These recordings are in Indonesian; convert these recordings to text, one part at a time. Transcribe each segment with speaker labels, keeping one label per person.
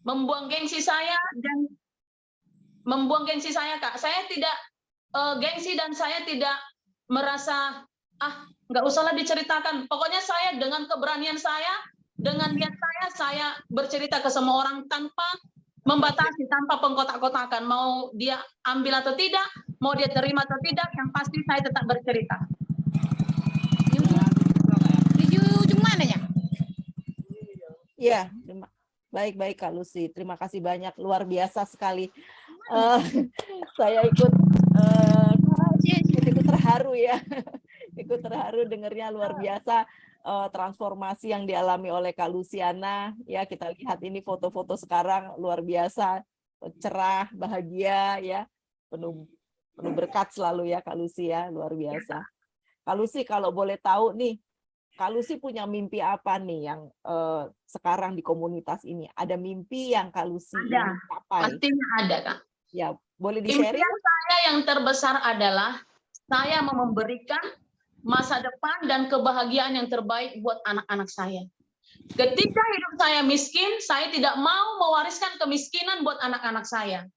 Speaker 1: membuang gengsi saya dan membuang gengsi saya, Kak. Saya tidak gengsi dan saya tidak merasa nggak usahlah diceritakan. Pokoknya saya dengan keberanian saya, dengan niat saya bercerita ke semua orang tanpa membatasi, tanpa pengkotak-kotakan. Mau dia ambil atau tidak, mau dia terima atau tidak, yang pasti saya tetap bercerita.
Speaker 2: Di ujung mananya?
Speaker 3: Iya, baik Kak Lucy. Terima kasih banyak, luar biasa sekali. Saya ikut terharu ya, ikut terharu dengarnya, luar biasa transformasi yang dialami oleh Kak Luciana. Ya, kita lihat ini foto-foto sekarang luar biasa, cerah, bahagia ya, penuh berkat selalu ya Kak Lucy ya, luar biasa. Kak Lucy, kalau boleh tahu nih, Kak Lucy punya mimpi apa nih yang sekarang di komunitas ini? Ada mimpi yang Kak Lucy ingin capai?
Speaker 1: Pastinya ada, Kak.
Speaker 3: Ya, boleh di-sharing?
Speaker 1: Impian saya yang terbesar adalah saya mau memberikan masa depan dan kebahagiaan yang terbaik buat anak-anak saya. Ketika hidup saya miskin, saya tidak mau mewariskan kemiskinan buat anak-anak saya.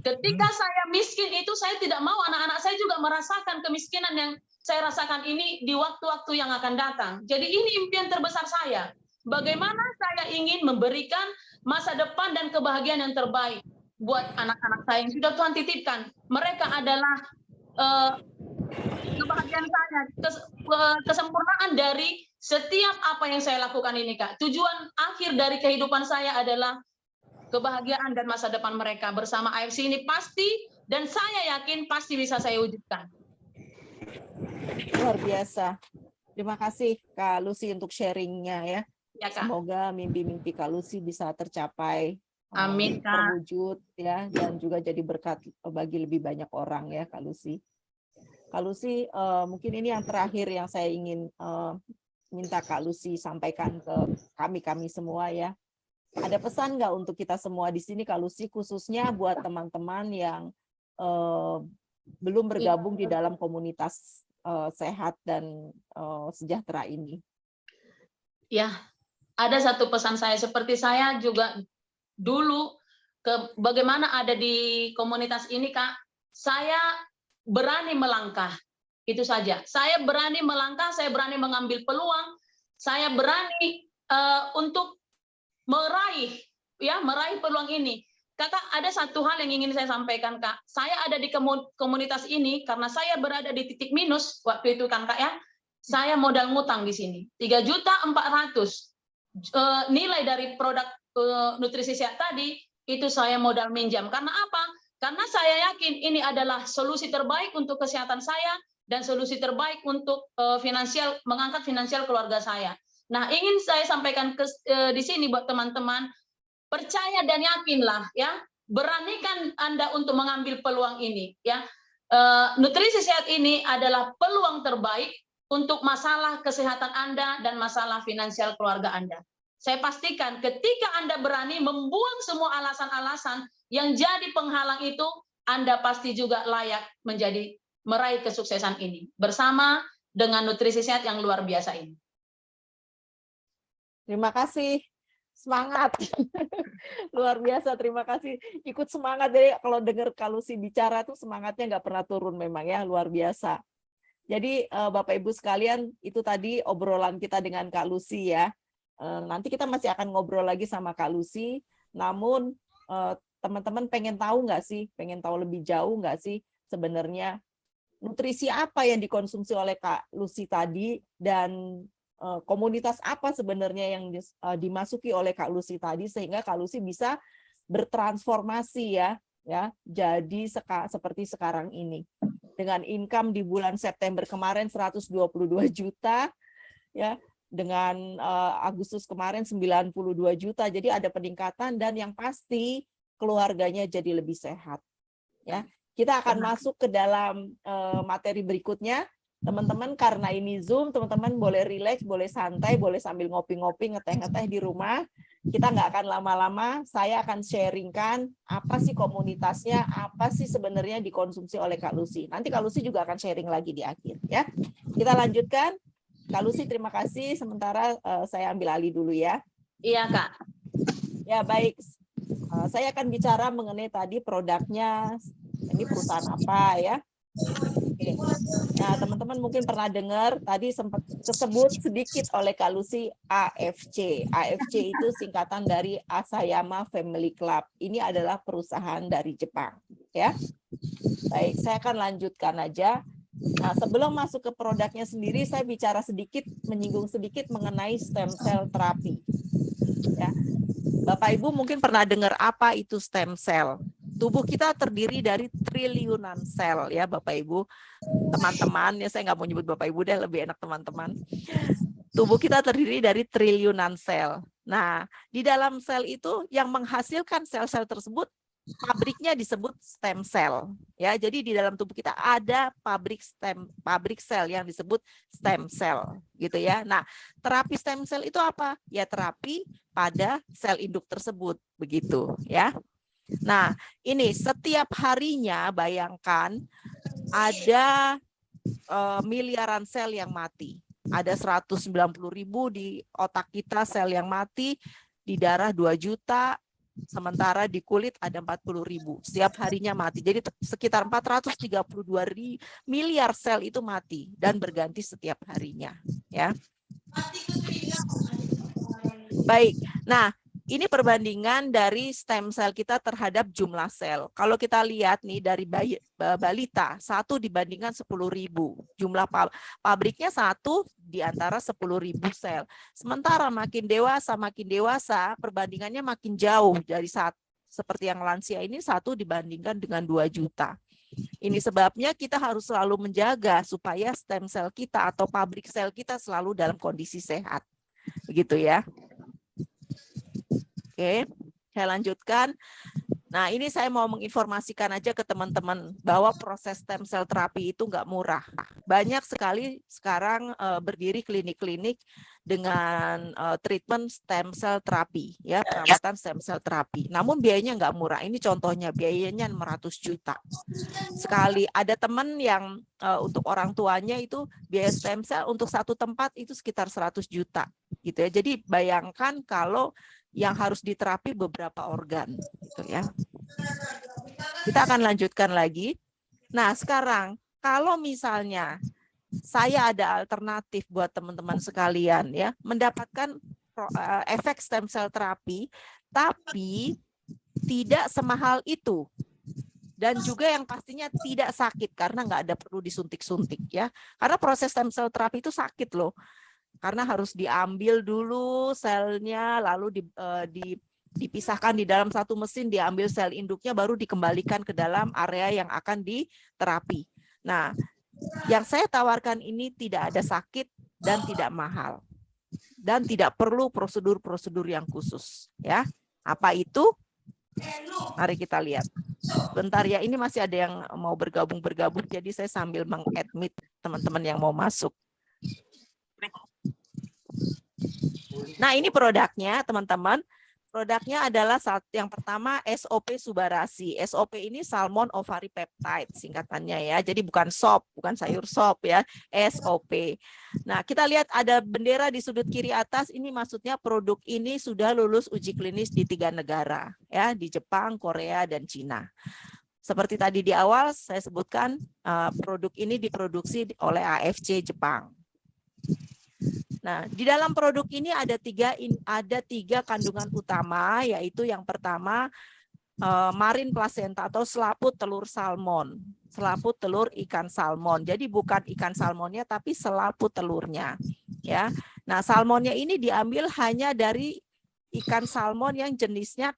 Speaker 1: Ketika saya miskin itu, saya tidak mau anak-anak saya juga merasakan kemiskinan yang saya rasakan ini di waktu-waktu yang akan datang. Jadi ini impian terbesar saya. Bagaimana saya ingin memberikan masa depan dan kebahagiaan yang terbaik buat anak-anak saya yang sudah Tuhan titipkan. Mereka adalah kebahagiaan saya, kesempurnaan dari setiap apa yang saya lakukan ini, Kak. Tujuan akhir dari kehidupan saya adalah kebahagiaan dan masa depan mereka bersama AFC ini pasti, dan saya yakin pasti bisa saya wujudkan.
Speaker 3: Luar biasa. Terima kasih Kak Lucy untuk sharingnya ya.
Speaker 1: Ya, Kak.
Speaker 3: Semoga mimpi-mimpi Kak Lucy bisa tercapai.
Speaker 1: Amin, Kak.
Speaker 3: Terwujud ya, dan juga jadi berkat bagi lebih banyak orang ya Kak Lucy. Kak Lucy, mungkin ini yang terakhir yang saya ingin minta Kak Lucy sampaikan ke kami semua ya. Ada pesan nggak untuk kita semua di sini Kak Lucy, khususnya buat teman-teman yang belum bergabung di dalam komunitas sehat dan sejahtera ini?
Speaker 1: Ya, ada satu pesan saya, seperti saya juga dulu bagaimana ada di komunitas ini, Kak. Saya berani melangkah, itu saja. Saya berani melangkah, saya berani mengambil peluang, saya berani untuk meraih peluang ini. Kakak, ada satu hal yang ingin saya sampaikan, Kak. Saya ada di komunitas ini karena saya berada di titik minus waktu itu kan, Kak ya. Saya modal ngutang di sini 3.400.000. Nilai dari produk nutrisi sehat tadi itu saya modal minjam. Karena apa? Karena saya yakin ini adalah solusi terbaik untuk kesehatan saya dan solusi terbaik untuk mengangkat finansial keluarga saya. Nah, ingin saya sampaikan di sini buat teman-teman, percaya dan yakinlah ya, beranikan Anda untuk mengambil peluang ini ya. Nutrisi sehat ini adalah peluang terbaik untuk masalah kesehatan Anda dan masalah finansial keluarga Anda. Saya pastikan ketika Anda berani membuang semua alasan-alasan yang jadi penghalang itu, Anda pasti juga layak meraih kesuksesan ini bersama dengan nutrisi sehat yang luar biasa ini.
Speaker 3: Terima kasih. Semangat. Luar biasa, terima kasih. Ikut semangat deh, kalau dengar Kak Lucy bicara tuh semangatnya nggak pernah turun memang ya, luar biasa. Jadi Bapak Ibu sekalian, itu tadi obrolan kita dengan Kak Lucy ya. Nanti kita masih akan ngobrol lagi sama Kak Lucy. Namun teman-teman pengen tahu nggak sih, pengen tahu lebih jauh nggak sih sebenarnya nutrisi apa yang dikonsumsi oleh Kak Lucy tadi, dan komunitas apa sebenarnya yang dimasuki oleh Kak Lucy tadi, sehingga Kak Lucy bisa bertransformasi ya jadi seperti sekarang ini. Dengan income di bulan September kemarin 122 juta ya, dengan Agustus kemarin 92 juta. Jadi ada peningkatan, dan yang pasti keluarganya jadi lebih sehat ya. Kita akan masuk ke dalam materi berikutnya. Teman-teman, karena ini Zoom, teman-teman boleh relax, boleh santai, boleh sambil ngopi-ngopi, ngeteh-ngeteh di rumah. Kita nggak akan lama-lama, saya akan sharingkan apa sih komunitasnya, apa sih sebenarnya dikonsumsi oleh Kak Lucy. Nanti Kak Lucy juga akan sharing lagi di akhir ya. Kita lanjutkan. Kak Lucy, terima kasih. Sementara saya ambil alih dulu ya.
Speaker 1: Iya, Kak.
Speaker 3: Ya, baik. Saya akan bicara mengenai tadi produknya, ini perusahaan apa ya. Oke. Nah, teman-teman mungkin pernah dengar tadi sempat disebut sedikit oleh Kak Lucy AFC. AFC itu singkatan dari Asayama Family Club. Ini adalah perusahaan dari Jepang, ya. Baik, saya akan lanjutkan aja. Nah, sebelum masuk ke produknya sendiri, saya bicara sedikit, menyinggung sedikit mengenai stem cell terapi. Ya. Bapak Ibu mungkin pernah dengar apa itu stem cell. Tubuh kita terdiri dari triliunan sel, ya Bapak Ibu. Teman-teman, ya saya nggak mau nyebut Bapak Ibu deh, lebih enak teman-teman. Tubuh kita terdiri dari triliunan sel. Nah, di dalam sel itu yang menghasilkan sel-sel tersebut, pabriknya disebut stem cell. Ya, jadi di dalam tubuh kita ada pabrik sel yang disebut stem cell, gitu ya. Nah, terapi stem cell itu apa? Ya terapi pada sel induk tersebut, begitu ya. Nah, ini setiap harinya bayangkan ada miliaran sel yang mati. Ada 190.000 di otak kita sel yang mati, di darah 2 juta, sementara di kulit ada 40.000. Setiap harinya mati. Jadi sekitar 432 miliar sel itu mati dan berganti setiap harinya, ya. Baik. Nah, ini perbandingan dari stem cell kita terhadap jumlah sel. Kalau kita lihat nih dari balita, 1 dibandingkan 10.000. Jumlah pabriknya 1 di antara 10.000 sel. Sementara makin dewasa perbandingannya makin jauh dari seperti yang lansia ini 1 dibandingkan dengan 2 juta. Ini sebabnya kita harus selalu menjaga supaya stem cell kita atau pabrik sel kita selalu dalam kondisi sehat. Begitu ya. Oke, saya lanjutkan. Nah, ini saya mau menginformasikan aja ke teman-teman bahwa proses stem cell terapi itu nggak murah. Banyak sekali sekarang berdiri klinik-klinik dengan treatment stem cell terapi, ya perawatan stem cell terapi. Namun biayanya nggak murah. Ini contohnya biayanya 600 juta. Sekali ada teman yang untuk orang tuanya itu biaya stem cell untuk 1 tempat itu sekitar 100 juta, gitu ya. Jadi bayangkan kalau yang harus diterapi beberapa organ, gitu ya. Kita akan lanjutkan lagi. Nah, sekarang kalau misalnya saya ada alternatif buat teman-teman sekalian ya, mendapatkan efek stem cell terapi, tapi tidak semahal itu. Dan juga yang pastinya tidak sakit karena nggak ada perlu disuntik-suntik ya. Karena proses stem cell terapi itu sakit loh. Karena harus diambil dulu selnya, lalu dipisahkan di dalam satu mesin, diambil sel induknya, baru dikembalikan ke dalam area yang akan diterapi. Nah, yang saya tawarkan ini tidak ada sakit dan tidak mahal. Dan tidak perlu prosedur-prosedur yang khusus. Ya, apa itu? Mari kita lihat. Bentar ya, ini masih ada yang mau bergabung, jadi saya sambil meng-admit teman-teman yang mau masuk. Nah, ini produknya, teman-teman. Produknya adalah yang pertama SOP Subarasi. SOP ini Salmon Ovary Peptide singkatannya ya. Jadi bukan sop, bukan sayur sop ya. SOP. Nah, kita lihat ada bendera di sudut kiri atas. Ini maksudnya produk ini sudah lulus uji klinis di 3 negara ya, di Jepang, Korea, dan Cina. Seperti tadi di awal saya sebutkan, produk ini diproduksi oleh AFC Jepang. Nah, di dalam produk ini ada tiga kandungan utama, yaitu yang pertama marine placenta atau selaput telur salmon, selaput telur ikan salmon. Jadi bukan ikan salmonnya, tapi selaput telurnya. Ya, nah salmonnya ini diambil hanya dari ikan salmon yang jenisnya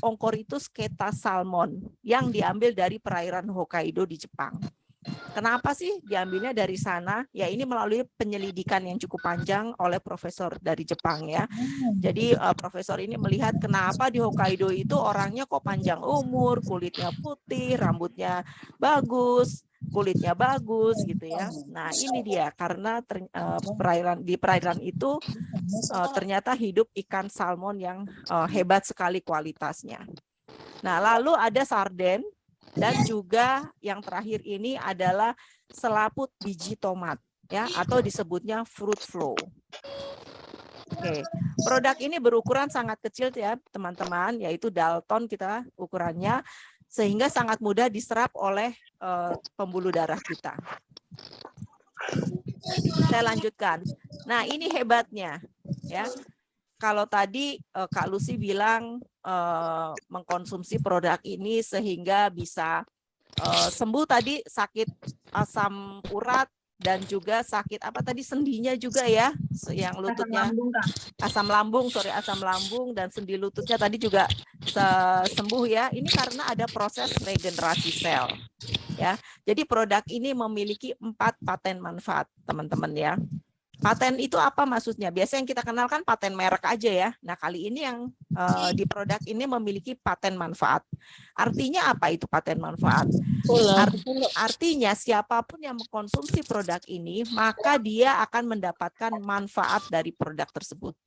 Speaker 3: Oncorhynchus keta salmon, yang diambil dari perairan Hokkaido di Jepang. Kenapa sih diambilnya dari sana? Ya ini melalui penyelidikan yang cukup panjang oleh profesor dari Jepang ya. Jadi profesor ini melihat kenapa di Hokkaido itu orangnya kok panjang umur, kulitnya putih, rambutnya bagus, kulitnya bagus gitu ya. Nah ini dia karena di perairan itu ternyata hidup ikan salmon yang hebat sekali kualitasnya. Nah lalu ada sarden. Dan juga yang terakhir ini adalah selaput biji tomat ya, atau disebutnya fruit flow. Oke, produk ini berukuran sangat kecil ya teman-teman, yaitu Dalton kita ukurannya, sehingga sangat mudah diserap oleh pembuluh darah kita. Saya lanjutkan. Nah, ini hebatnya ya. Kalau tadi Kak Lucy bilang mengkonsumsi produk ini sehingga bisa sembuh tadi sakit asam urat dan juga sakit apa tadi sendinya juga ya, yang lututnya asam lambung dan sendi lututnya tadi juga sembuh ya. Ini karena ada proses regenerasi sel ya. Jadi produk ini memiliki 4 paten manfaat teman-teman ya. Paten itu apa maksudnya? Biasanya yang kita kenal kan paten merek aja ya. Nah, kali ini yang di produk ini memiliki paten manfaat. Artinya apa itu paten manfaat? Artinya siapapun yang mengkonsumsi produk ini, maka dia akan mendapatkan manfaat dari produk tersebut.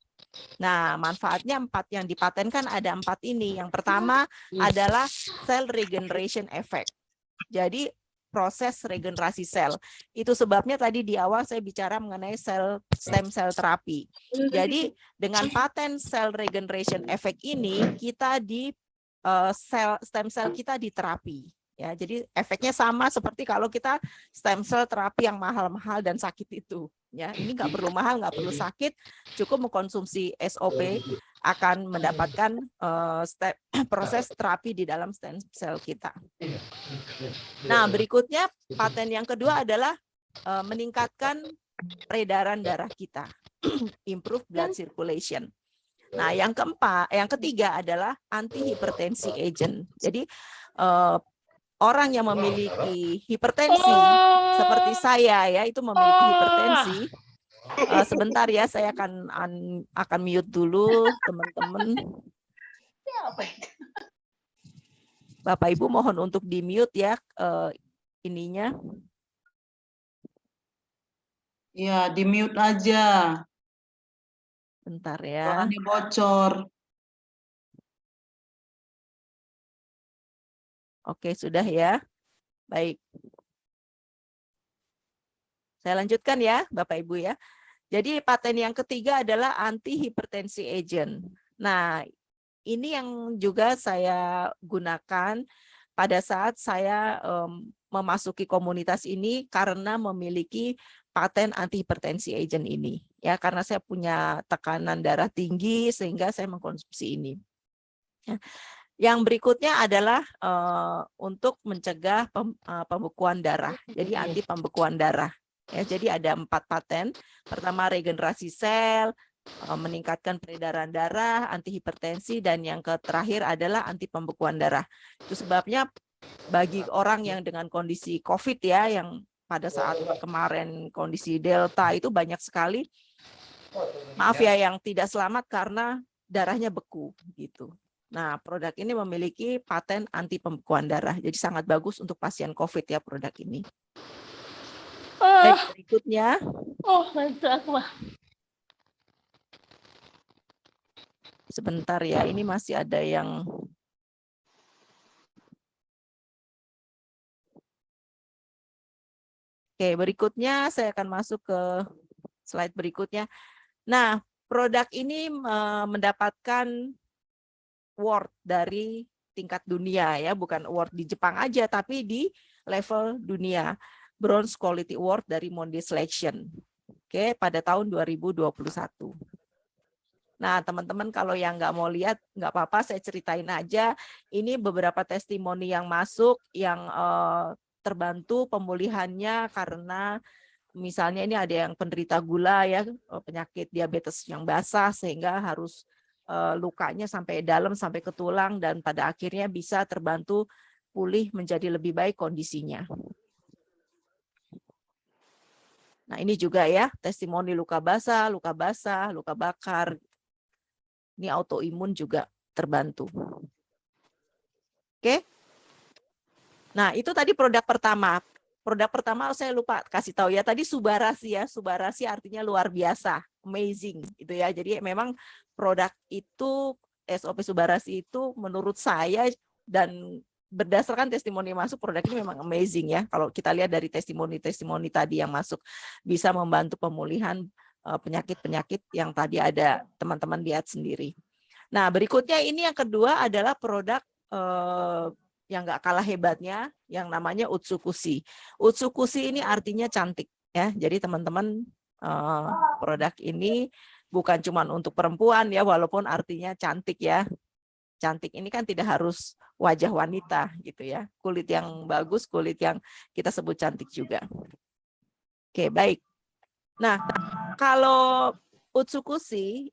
Speaker 3: Nah, manfaatnya 4 yang dipatenkan ada 4 ini. Yang pertama adalah cell regeneration effect. Jadi proses regenerasi sel. Itu sebabnya tadi di awal saya bicara mengenai stem cell terapi. Jadi dengan paten cell regeneration effect ini kita di stem cell kita diterapi. Ya, jadi efeknya sama seperti kalau kita stem cell terapi yang mahal-mahal dan sakit itu. Ya, ini nggak perlu mahal, nggak perlu sakit, cukup mengkonsumsi SOP akan mendapatkan proses terapi di dalam stem cell kita. Nah, berikutnya paten yang kedua adalah meningkatkan peredaran darah kita, improve blood circulation. Nah, yang ketiga adalah anti-hipertensi agent. Jadi orang yang memiliki hipertensi seperti saya ya, itu memiliki hipertensi. Sebentar ya, saya akan mute dulu teman-teman. Bapak Ibu mohon untuk di mute ya ininya.
Speaker 4: Ya, di mute aja.
Speaker 3: Bentar ya.
Speaker 4: Suaranya bocor.
Speaker 3: Oke, sudah ya. Baik. Saya lanjutkan ya, Bapak Ibu ya. Jadi paten yang ketiga adalah anti-hipertensi agent. Nah, ini yang juga saya gunakan pada saat saya memasuki komunitas ini karena memiliki paten anti-hipertensi agent ini. Ya, karena saya punya tekanan darah tinggi sehingga saya mengkonsumsi ini. Ya. Yang berikutnya adalah untuk mencegah pembekuan darah. Jadi anti pembekuan darah. Ya, jadi ada 4 paten. Pertama regenerasi sel, meningkatkan peredaran darah, anti hipertensi, dan yang terakhir adalah anti pembekuan darah. Itu sebabnya bagi orang yang dengan kondisi COVID ya, yang pada saat kemarin kondisi Delta itu banyak sekali, maaf ya, yang tidak selamat karena darahnya beku gitu. Nah, produk ini memiliki paten anti pembekuan darah. Jadi sangat bagus untuk pasien COVID ya produk ini. Baik, berikutnya. Sebentar ya, ini masih ada yang Oke, berikutnya saya akan masuk ke slide berikutnya. Nah, produk ini mendapatkan award dari tingkat dunia ya, bukan award di Jepang aja, tapi di level dunia. Bronze Quality Award dari Monde Selection. Oke, pada tahun 2021. Nah, teman-teman kalau yang nggak mau lihat, nggak apa-apa, saya ceritain aja. Ini beberapa testimoni yang masuk, yang terbantu pemulihannya karena misalnya ini ada yang penderita gula ya, penyakit diabetes yang basah sehingga harus lukanya sampai dalam, sampai ke tulang, dan pada akhirnya bisa terbantu pulih menjadi lebih baik kondisinya. Nah, ini juga ya, testimoni luka basah, luka bakar. Ini autoimun juga terbantu. Oke. Nah, itu tadi produk pertama. Produk pertama saya lupa kasih tahu ya, tadi Subarasi ya. Subarasi artinya luar biasa, amazing gitu ya. Jadi memang produk itu, SOP Subarasi itu menurut saya dan berdasarkan testimoni masuk, produk ini memang amazing ya. Kalau kita lihat dari testimoni-testimoni tadi yang masuk, bisa membantu pemulihan penyakit-penyakit yang tadi ada teman-teman lihat sendiri. Nah, berikutnya ini yang kedua adalah produk yang nggak kalah hebatnya, yang namanya Utsukushi. Utsukushi ini artinya cantik, ya. Jadi teman-teman, produk ini bukan cuma untuk perempuan ya, walaupun artinya cantik ya. Cantik ini kan tidak harus wajah wanita gitu ya. Kulit yang bagus, kulit yang kita sebut cantik juga. Oke, baik. Nah, kalau Utsukushi,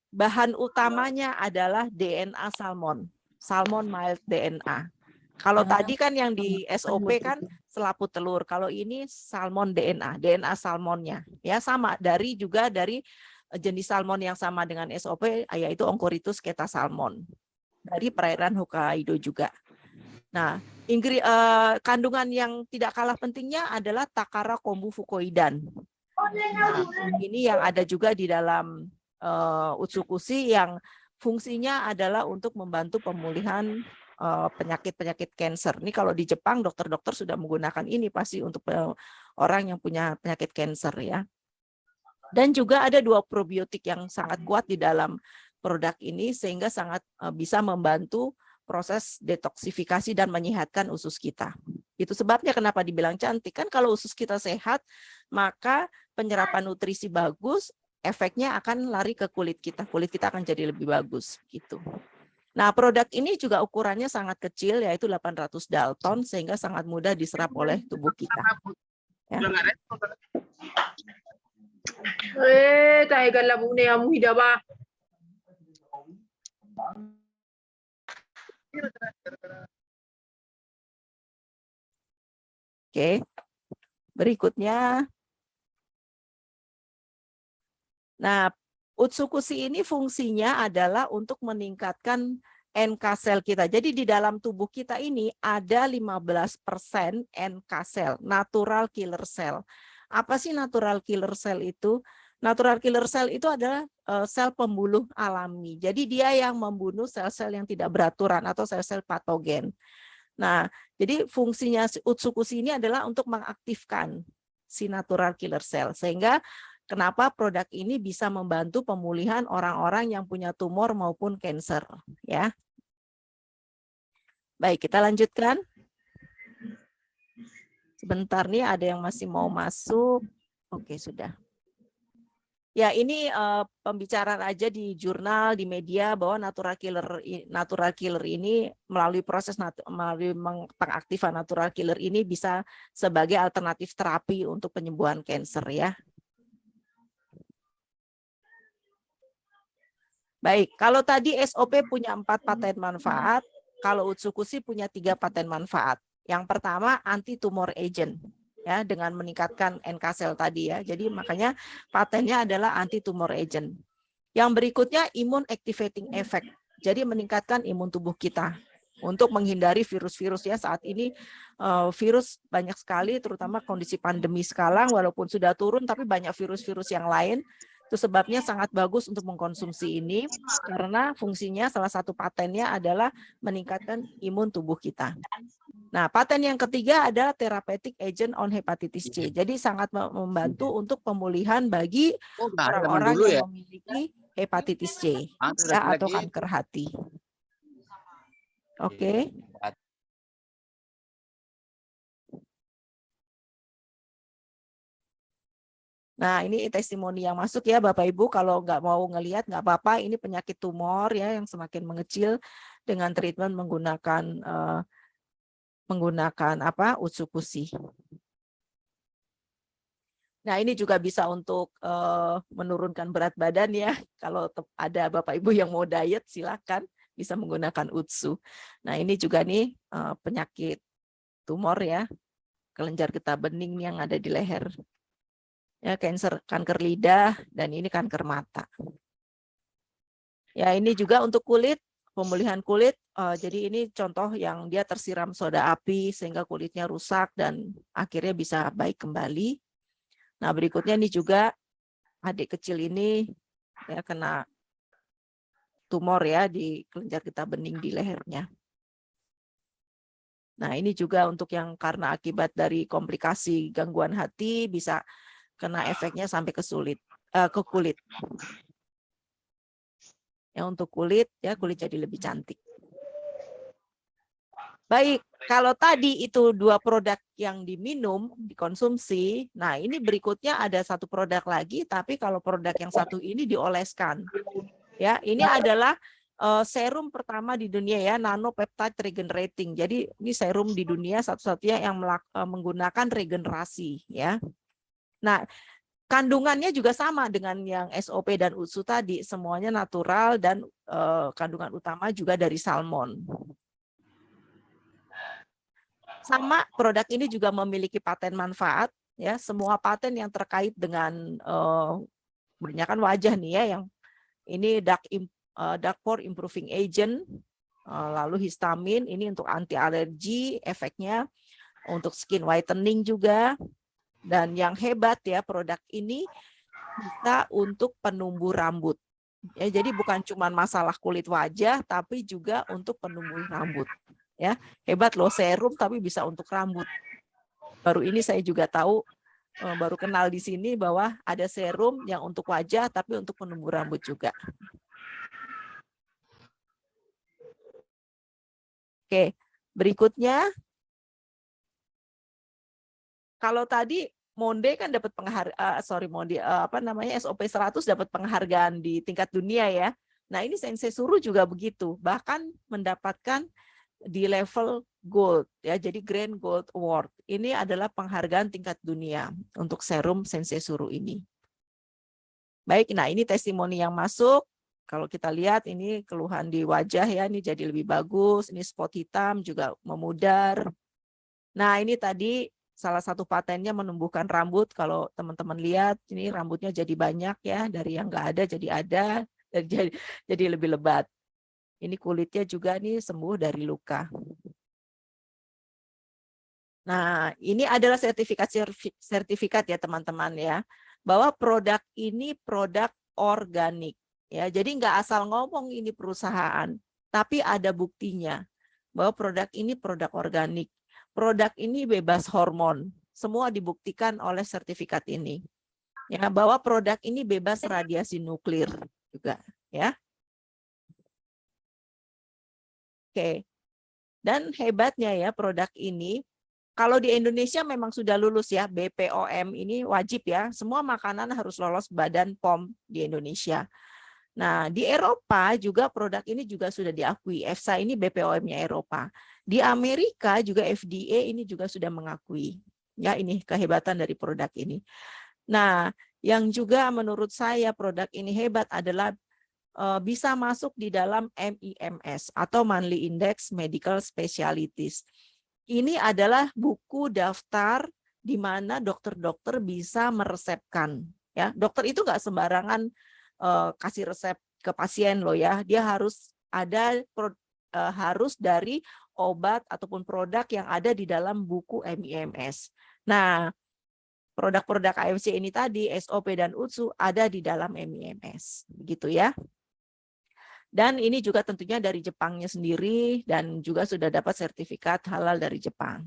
Speaker 3: bahan utamanya adalah DNA salmon, salmon mild DNA. Kalau tadi kan yang di SOP kan selaput telur, kalau ini salmon DNA, DNA salmonnya. Ya sama, dari jenis salmon yang sama dengan SOP, yaitu Oncorhynchus keta salmon. Dari perairan Hokkaido juga. Nah, kandungan yang tidak kalah pentingnya adalah Takara kombu fukoidan. Nah, ini yang ada juga di dalam Utsukushi yang fungsinya adalah untuk membantu pemulihan penyakit-penyakit kanker. Ini kalau di Jepang dokter-dokter sudah menggunakan ini pasti untuk orang yang punya penyakit kanker ya. Dan juga ada 2 probiotik yang sangat kuat di dalam produk ini sehingga sangat bisa membantu proses detoksifikasi dan menyehatkan usus kita. Itu sebabnya kenapa dibilang cantik. Kan kalau usus kita sehat, maka penyerapan nutrisi bagus, efeknya akan lari ke kulit kita. Kulit kita akan jadi lebih bagus gitu. Nah, produk ini juga ukurannya sangat kecil, yaitu 800 Dalton, sehingga sangat mudah diserap oleh tubuh kita. Ya. Oke, berikutnya. Nah, Utsukushi ini fungsinya adalah untuk meningkatkan NK sel kita. Jadi di dalam tubuh kita ini ada 15% NK sel, natural killer cell. Apa sih natural killer cell itu? Natural killer cell itu adalah sel pembunuh alami. Jadi dia yang membunuh sel-sel yang tidak beraturan atau sel-sel patogen. Nah, jadi fungsinya Utsukushi ini adalah untuk mengaktifkan si natural killer cell. Sehingga kenapa produk ini bisa membantu pemulihan orang-orang yang punya tumor maupun kanker, ya. Baik, kita lanjutkan. Sebentar nih, ada yang masih mau masuk. Oke, sudah. Ya, ini pembicaraan aja di jurnal, di media bahwa natural killer ini melalui proses melalui pengaktifan natural killer ini bisa sebagai alternatif terapi untuk penyembuhan kanker ya. Baik, kalau tadi SOP punya 4 paten manfaat, kalau Utsukushi punya 3 paten manfaat. Yang pertama anti tumor agent, ya, dengan meningkatkan NK sel tadi ya. Jadi makanya patennya adalah anti tumor agent. Yang berikutnya immune activating effect. Jadi meningkatkan imun tubuh kita untuk menghindari virus-virus ya. Saat ini virus banyak sekali, terutama kondisi pandemi sekarang, walaupun sudah turun tapi banyak virus-virus yang lain. Itu sebabnya sangat bagus untuk mengkonsumsi ini karena fungsinya salah satu patennya adalah meningkatkan imun tubuh kita. Nah, paten yang ketiga adalah therapeutic agent on hepatitis C. Jadi sangat membantu untuk pemulihan bagi orang-orang yang memiliki hepatitis C ya, atau kanker hati. Oke. Nah, ini testimoni yang masuk ya Bapak Ibu. Kalau nggak mau ngelihat nggak apa-apa. Ini penyakit tumor ya yang semakin mengecil dengan treatment menggunakan apa? Utsukushi. Nah, ini juga bisa untuk menurunkan berat badan ya. Kalau ada Bapak Ibu yang mau diet, silakan bisa menggunakan Utsu. Nah, ini juga nih penyakit tumor ya, kelenjar getah bening yang ada di leher. Ya, kanker lidah, dan ini kanker mata. Ya, ini juga untuk kulit, pemulihan kulit. Jadi ini contoh yang dia tersiram soda api sehingga kulitnya rusak dan akhirnya bisa baik kembali. Nah, berikutnya ini juga adik kecil ini ya kena tumor ya di kelenjar getah bening di lehernya. Nah, ini juga untuk yang karena akibat dari komplikasi gangguan hati bisa kena efeknya sampai ke kulit. Ya, untuk kulit ya, kulit jadi lebih cantik. Baik, kalau tadi itu 2 produk yang diminum, dikonsumsi, nah ini berikutnya ada 1 produk lagi, tapi kalau produk yang satu ini dioleskan. Ya, ini adalah serum pertama di dunia ya, nanopeptide regenerating. Jadi ini serum di dunia satu-satunya yang menggunakan regenerasi ya. Nah, kandungannya juga sama dengan yang SOP dan UTSU tadi, semuanya natural dan kandungan utama juga dari salmon. Sama, produk ini juga memiliki paten manfaat ya, semua paten yang terkait dengan kebanyakan wajah nih ya, yang ini dark pore improving agent, lalu histamin ini untuk anti alergi efeknya, untuk skin whitening juga, dan yang hebat ya produk ini bisa untuk penumbuh rambut. Ya, jadi bukan cuma masalah kulit wajah, tapi juga untuk penumbuh rambut. Ya, hebat loh, serum tapi bisa untuk rambut. Baru ini saya juga tahu, baru kenal di sini bahwa ada serum yang untuk wajah tapi untuk penumbuh rambut juga. Oke, berikutnya kalau tadi Monde kan dapat SOP 100 dapat penghargaan di tingkat dunia ya. Nah, ini Sensei Suru juga begitu, bahkan mendapatkan di level gold ya, jadi Grand Gold Award. Ini adalah penghargaan tingkat dunia untuk serum Sensei Suru ini. Baik, nah ini testimoni yang masuk. Kalau kita lihat ini keluhan di wajah ya, ini jadi lebih bagus, ini spot hitam juga memudar. Nah, ini tadi salah satu patennya menumbuhkan rambut. Kalau teman-teman lihat, ini rambutnya jadi banyak ya, dari yang nggak ada jadi ada, jadi lebih lebat. Ini kulitnya juga nih sembuh dari luka. Nah, ini adalah sertifikat ya teman-teman ya, bahwa produk ini produk organik. Ya, jadi nggak asal ngomong ini perusahaan, tapi ada buktinya bahwa produk ini produk organik. Produk ini bebas hormon. Semua dibuktikan oleh sertifikat ini. Ya, bahwa produk ini bebas radiasi nuklir juga, ya. Oke. Dan hebatnya ya produk ini, kalau di Indonesia memang sudah lulus ya, BPOM ini wajib ya, semua makanan harus lolos Badan POM di Indonesia. Nah, di Eropa juga produk ini juga sudah diakui. EFSA ini BPOM-nya Eropa. Di Amerika juga FDA ini juga sudah mengakui. Ya, ini kehebatan dari produk ini. Nah, yang juga menurut saya produk ini hebat adalah bisa masuk di dalam MIMS atau Monthly Index Medical Specialties. Ini adalah buku daftar di mana dokter-dokter bisa meresepkan. Ya, dokter itu nggak sembarangan kasih resep ke pasien loh ya. Dia harus ada harus dari obat ataupun produk yang ada di dalam buku MIMS. Nah, produk-produk AMC ini tadi SOP dan UTSU ada di dalam MIMS, begitu ya. Dan ini juga tentunya dari Jepangnya sendiri dan juga sudah dapat sertifikat halal dari Jepang.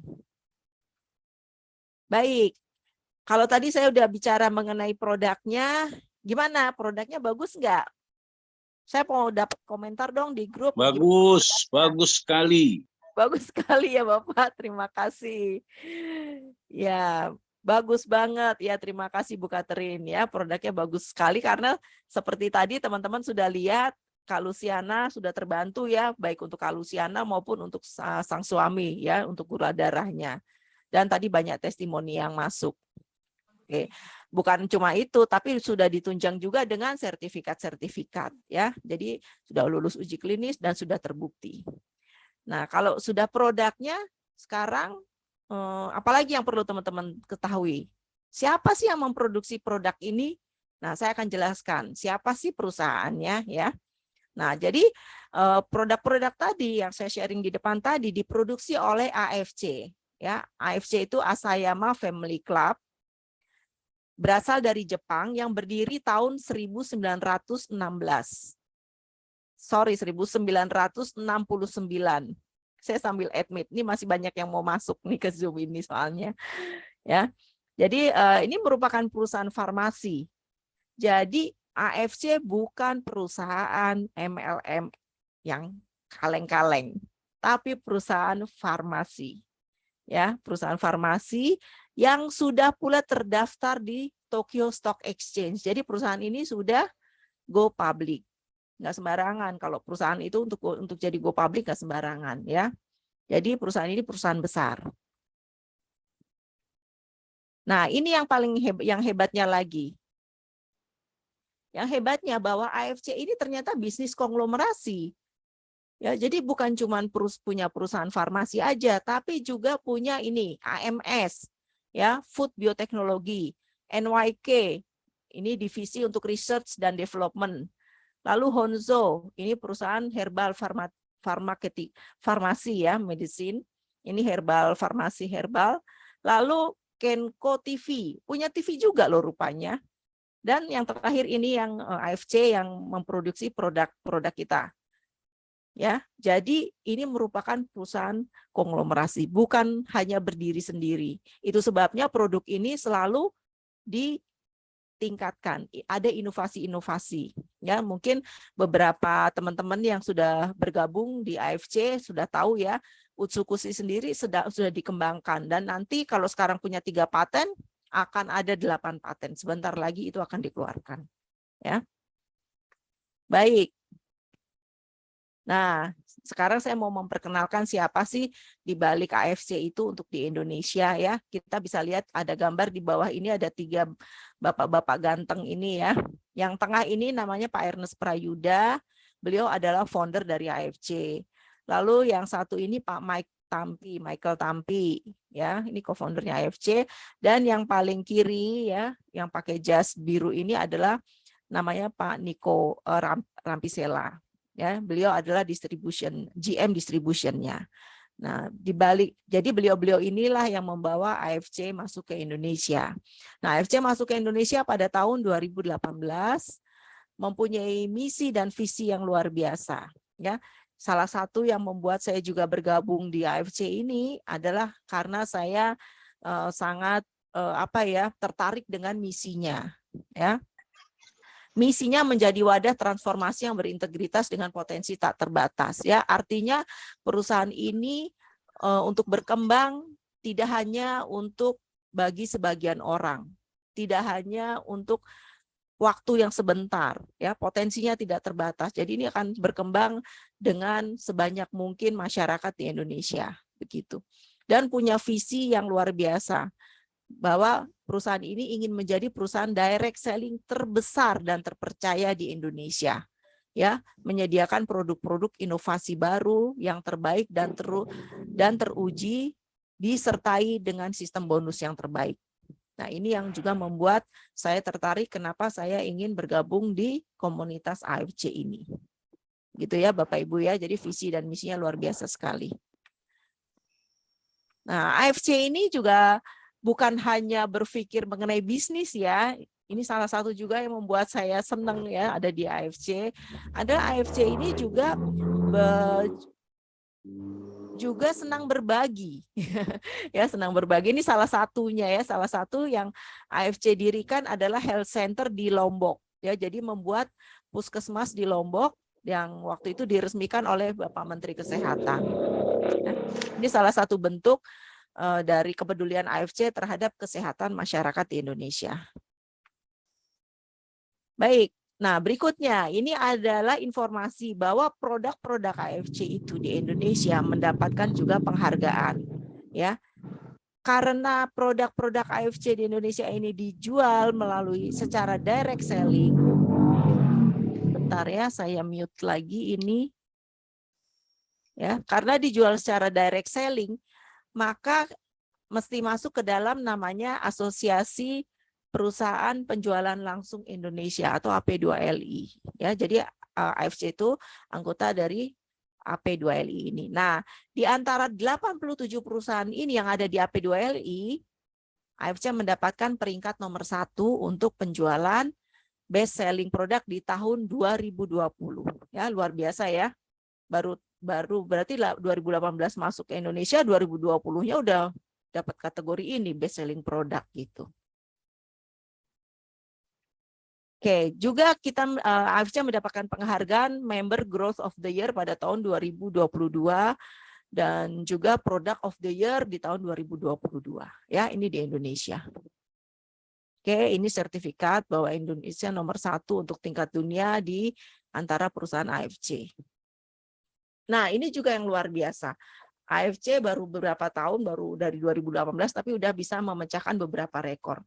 Speaker 3: Baik, kalau tadi saya udah bicara mengenai produknya, gimana? Produknya bagus nggak? Saya mau dapat komentar dong di grup.
Speaker 5: Bagus, bagus sekali.
Speaker 3: Bagus sekali ya Bapak, terima kasih. Ya, bagus banget ya, terima kasih Bu Catherine ya, produknya bagus sekali karena seperti tadi teman-teman sudah lihat, Kak Luciana sudah terbantu ya, baik untuk Kak Luciana maupun untuk sang suami ya, untuk gula darahnya. Dan tadi banyak testimoni yang masuk. Oke. Bukan cuma itu, tapi sudah ditunjang juga dengan sertifikat-sertifikat ya. Jadi sudah lulus uji klinis dan sudah terbukti. Nah, kalau sudah produknya sekarang apalagi yang perlu teman-teman ketahui? Siapa sih yang memproduksi produk ini? Nah, saya akan jelaskan siapa sih perusahaannya ya. Nah, jadi produk-produk tadi yang saya sharing di depan tadi diproduksi oleh AFC. Ya, AFC itu Asayama Family Club, berasal dari Jepang yang berdiri tahun 1916. Sorry, 1969. Saya sambil admit, ini masih banyak yang mau masuk nih ke Zoom ini soalnya. Ya, jadi ini merupakan perusahaan farmasi. Jadi AFC bukan perusahaan MLM yang kaleng-kaleng, tapi perusahaan farmasi. Ya, perusahaan farmasi yang sudah pula terdaftar di Tokyo Stock Exchange. Jadi perusahaan ini sudah go public. Nggak sembarangan kalau perusahaan itu untuk jadi go public nggak sembarangan ya. Jadi perusahaan ini perusahaan besar. Nah, ini yang paling yang hebatnya lagi. Yang hebatnya bahwa AFC ini ternyata bisnis konglomerasi. Ya, jadi bukan cuma punya perusahaan farmasi aja, tapi juga punya ini AMS, ya, Food Biotechnology, NYK, ini divisi untuk research dan development. Lalu Honzo, ini perusahaan herbal farmasi ya, medicine, ini herbal farmasi herbal. Lalu Kenko TV, punya TV juga loh rupanya. Dan yang terakhir ini yang AFC yang memproduksi produk-produk kita. Ya, jadi ini merupakan perusahaan konglomerasi, bukan hanya berdiri sendiri. Itu sebabnya produk ini selalu ditingkatkan, ada inovasi-inovasi. Ya, mungkin beberapa teman-teman yang sudah bergabung di AFC sudah tahu ya, Utsukushi sendiri sudah dikembangkan dan nanti kalau sekarang punya 3 paten akan ada 8 paten. Sebentar lagi itu akan dikeluarkan. Ya. Baik. Nah, sekarang saya mau memperkenalkan siapa sih di balik AFC itu untuk di Indonesia ya. Kita bisa lihat ada gambar di bawah ini ada 3 bapak-bapak ganteng ini ya. Yang tengah ini namanya Pak Ernest Prayuda. Beliau adalah founder dari AFC. Lalu yang satu ini Pak Michael Tampi ya. Ini co-foundernya AFC dan yang paling kiri ya, yang pakai jas biru ini adalah namanya Pak Niko Rampisela. Ya, beliau adalah GM distributionnya. Nah, jadi beliau-beliau inilah yang membawa AFC masuk ke Indonesia. Nah, AFC masuk ke Indonesia pada tahun 2018, mempunyai misi dan visi yang luar biasa. Ya, salah satu yang membuat saya juga bergabung di AFC ini adalah karena saya sangat tertarik dengan misinya. Ya. Misinya menjadi wadah transformasi yang berintegritas dengan potensi tak terbatas. Ya, artinya perusahaan ini untuk berkembang tidak hanya untuk bagi sebagian orang, tidak hanya untuk waktu yang sebentar. Ya, potensinya tidak terbatas. Jadi ini akan berkembang dengan sebanyak mungkin masyarakat di Indonesia, begitu. Dan punya visi yang luar biasa, bahwa perusahaan ini ingin menjadi perusahaan direct selling terbesar dan terpercaya di Indonesia. Ya, menyediakan produk-produk inovasi baru yang terbaik dan teruji disertai dengan sistem bonus yang terbaik. Nah, ini yang juga membuat saya tertarik kenapa saya ingin bergabung di komunitas AFC ini. Gitu ya Bapak Ibu ya, jadi visi dan misinya luar biasa sekali. Nah, AFC ini juga bukan hanya berpikir mengenai bisnis ya, ini salah satu juga yang membuat saya senang ya ada di AFC. Ada AFC ini juga senang berbagi. Ya, senang berbagi ini salah satunya ya, salah satu yang AFC dirikan adalah health center di Lombok. Ya, jadi membuat puskesmas di Lombok yang waktu itu diresmikan oleh Bapak Menteri Kesehatan. Ya, ini salah satu bentuk dari kepedulian AFC terhadap kesehatan masyarakat di Indonesia. Baik, nah berikutnya ini adalah informasi bahwa produk-produk AFC itu di Indonesia mendapatkan juga penghargaan. Ya, karena produk-produk AFC di Indonesia ini dijual melalui secara direct selling. Bentar ya, saya mute lagi ini. Ya, karena dijual secara direct selling, maka mesti masuk ke dalam namanya Asosiasi Perusahaan Penjualan Langsung Indonesia atau AP2LI. Ya, jadi AFC itu anggota dari AP2LI ini. Nah, di antara 87 perusahaan ini yang ada di AP2LI, AFC mendapatkan peringkat nomor 1 untuk penjualan best selling produk di tahun 2020. Ya, luar biasa ya. Baru berarti 2018 masuk ke Indonesia, 2020-nya udah dapat kategori ini best selling product gitu. Oke, juga kita AFC mendapatkan penghargaan Member Growth of the Year pada tahun 2022 dan juga Product of the Year di tahun 2022. Ya, ini di Indonesia. Oke, ini sertifikat bahwa Indonesia nomor 1 untuk tingkat dunia di antara perusahaan AFC. Nah, ini juga yang luar biasa. AFC baru beberapa tahun, baru dari 2018, tapi udah bisa memecahkan beberapa rekor.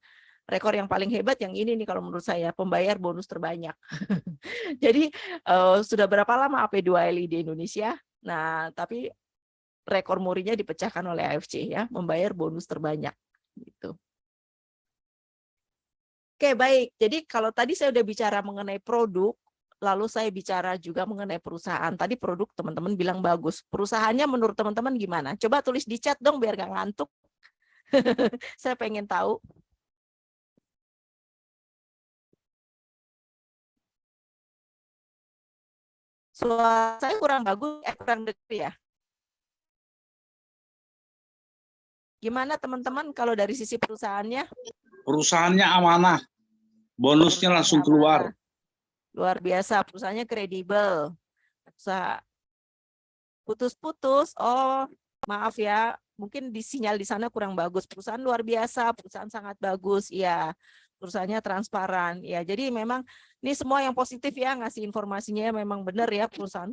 Speaker 3: Rekor yang paling hebat yang ini nih kalau menurut saya, pembayar bonus terbanyak. Jadi sudah berapa lama AP2LI di Indonesia? Nah, tapi rekor murinya dipecahkan oleh AFC ya, membayar bonus terbanyak. Gitu. Oke, baik. Jadi kalau tadi saya udah bicara mengenai produk, lalu saya bicara juga mengenai perusahaan. Tadi produk teman-teman bilang bagus. Perusahaannya menurut teman-teman gimana? Coba tulis di chat dong biar gak ngantuk. Saya pengen tahu. Suara saya kurang bagus, kurang dekat ya. Gimana teman-teman kalau dari sisi perusahaannya?
Speaker 5: Perusahaannya amanah. Bonusnya langsung keluar.
Speaker 3: Luar biasa, perusahaannya kredibel. Usaha putus-putus. Oh, maaf ya. Mungkin di sinyal di sana kurang bagus. Perusahaan luar biasa, perusahaan sangat bagus. Ya, perusahaannya transparan. Ya, jadi memang ini semua yang positif ya, ngasih informasinya memang benar ya, perusahaan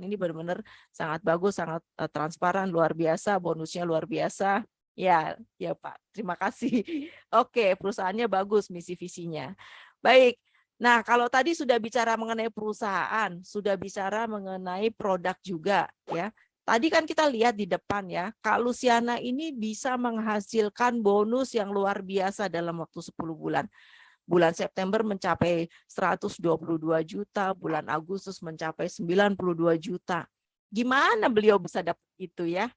Speaker 3: ini benar-benar sangat bagus, sangat transparan, luar biasa, bonusnya luar biasa. Ya, ya Pak. Terima kasih. Oke, perusahaannya bagus misi visinya. Baik. Nah, kalau tadi sudah bicara mengenai perusahaan, sudah bicara mengenai produk juga ya. Tadi kan kita lihat di depan ya, Kak Luciana ini bisa menghasilkan bonus yang luar biasa dalam waktu 10 bulan. Bulan September mencapai 122 juta, bulan Agustus mencapai 92 juta. Gimana beliau bisa dapat itu ya?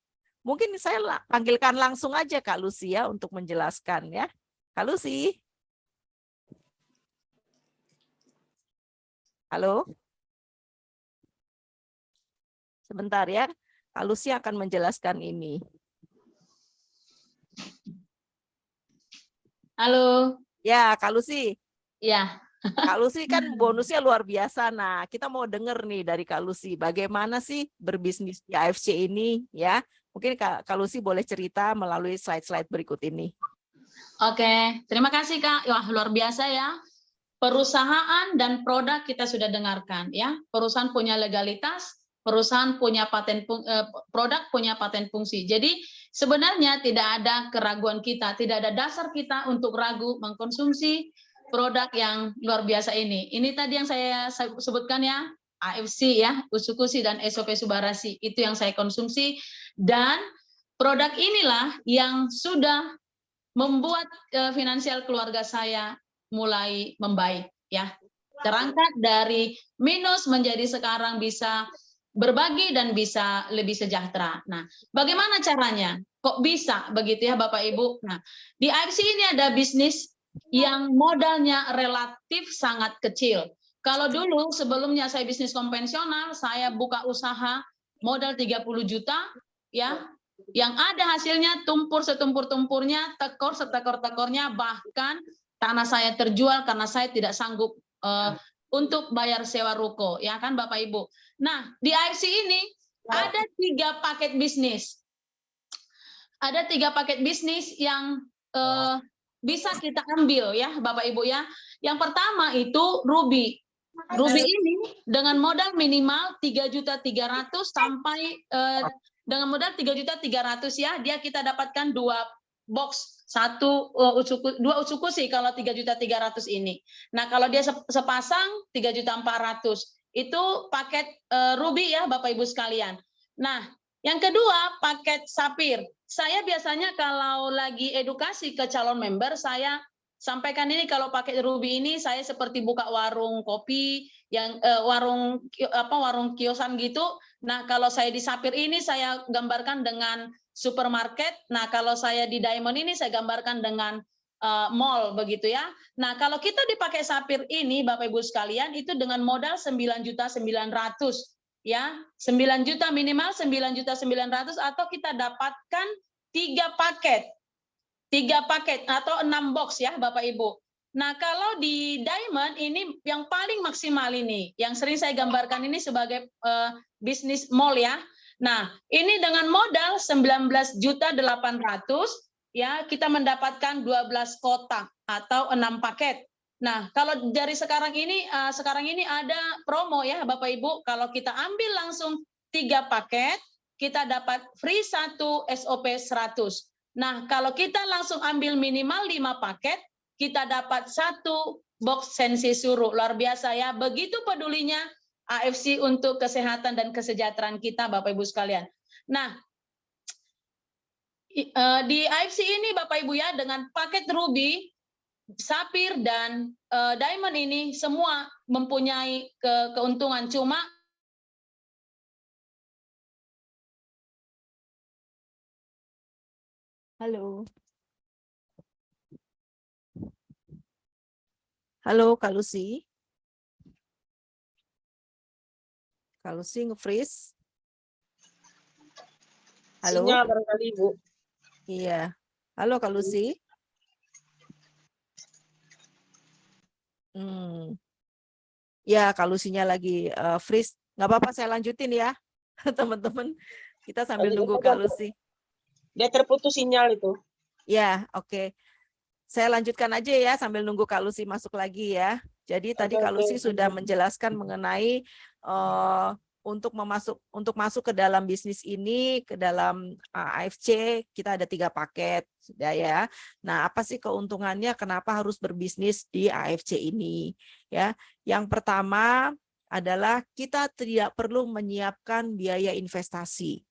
Speaker 3: Mungkin saya panggilkan langsung aja Kak Lucy ya untuk menjelaskan ya. Kak Lucy. Halo? Sebentar ya, Kak Lucy akan menjelaskan ini.
Speaker 1: Halo.
Speaker 3: Ya, Kak Lucy.
Speaker 1: Ya.
Speaker 3: Kak Lucy kan bonusnya luar biasa. Nah, kita mau dengar nih dari Kak Lucy, bagaimana sih berbisnis di AFC ini ya? Mungkin Kak Lucy boleh cerita melalui slide-slide berikut ini.
Speaker 1: Oke, terima kasih Kak. Wah, luar biasa ya. Perusahaan dan produk kita sudah dengarkan ya. Perusahaan punya legalitas, perusahaan punya produk punya paten fungsi. Jadi sebenarnya tidak ada keraguan kita, tidak ada dasar kita untuk ragu mengkonsumsi produk yang luar biasa ini. Ini tadi yang saya sebutkan ya, AFC ya, Usukusi dan SOP Subarasi, itu yang saya konsumsi, dan produk inilah yang sudah membuat finansial keluarga saya mulai membaik ya. Terangkat dari minus menjadi sekarang bisa berbagi dan bisa lebih sejahtera. Nah, bagaimana caranya? Kok bisa begitu ya Bapak Ibu? Nah, di AFC ini ada bisnis yang modalnya relatif sangat kecil. Kalau dulu sebelumnya saya bisnis konvensional, saya buka usaha modal 30 juta ya. Yang ada hasilnya tumpur setumpur-tumpurnya, tekor setekor-tekornya, bahkan tanah saya terjual karena saya tidak sanggup untuk bayar sewa ruko, ya kan Bapak Ibu. Nah, di AFC ini ada 3 paket bisnis. Ada 3 paket bisnis yang bisa kita ambil ya Bapak Ibu ya. Yang pertama itu Ruby. Ruby ini dengan modal minimal 3.300.000 sampai dengan modal 3.300.000 ya, dia kita dapatkan 2 box, 2 Usukusi kalau 3.300.000 ini. Nah, kalau dia sepasang 3.400.000. Itu paket Ruby ya Bapak Ibu sekalian. Nah, yang kedua paket Sapir. Saya biasanya kalau lagi edukasi ke calon member, saya sampaikan ini, kalau pakai Ruby ini saya seperti buka warung kopi yang warung kiosan gitu. Nah, kalau saya di Sapir ini saya gambarkan dengan supermarket. Nah, kalau saya di Diamond ini saya gambarkan dengan mall begitu ya. Nah, kalau kita dipakai Sapir ini Bapak Ibu sekalian itu dengan modal 9.900.000 ya. 9 juta minimal 9.900.000 atau kita dapatkan 3 paket. 3 paket atau 6 box ya Bapak Ibu. Nah, kalau di Diamond ini yang paling maksimal ini, yang sering saya gambarkan ini sebagai bisnis mall ya. Nah, ini dengan modal 19.800.000 ya, kita mendapatkan 12 kotak atau 6 paket. Nah, kalau dari sekarang ini ada promo ya Bapak Ibu, kalau kita ambil langsung 3 paket, kita dapat free 1 SOP 100. Nah, kalau kita langsung ambil minimal 5 paket, kita dapat 1 box sensi suruh. Luar biasa ya. Begitu pedulinya AFC untuk kesehatan dan kesejahteraan kita, Bapak Ibu sekalian. Nah, di AFC ini Bapak Ibu ya, dengan paket Ruby, Sapphire, dan Diamond ini semua mempunyai keuntungan. Cuma
Speaker 3: Halo. Halo, Kak Lucy. Kak Lucy nge-freeze. Halo.
Speaker 6: Sinyal barangkali, Bu.
Speaker 3: Iya. Halo, Kak Lucy. Ya, Kak Lucy-nya lagi freeze. Nggak apa-apa, saya lanjutin ya, teman-teman. Kita sambil nunggu Kak Lucy.
Speaker 6: Dia terputus sinyal itu.
Speaker 3: Ya, oke. Saya lanjutkan aja ya sambil nunggu Kak Lucy masuk lagi ya. Jadi tadi Kak Lucy sudah menjelaskan mengenai untuk masuk ke dalam bisnis ini, ke dalam AFC, kita ada 3 paket, sudah ya. Nah, apa sih keuntungannya? Kenapa harus berbisnis di AFC ini? Ya, yang pertama adalah kita tidak perlu menyiapkan biaya investasi.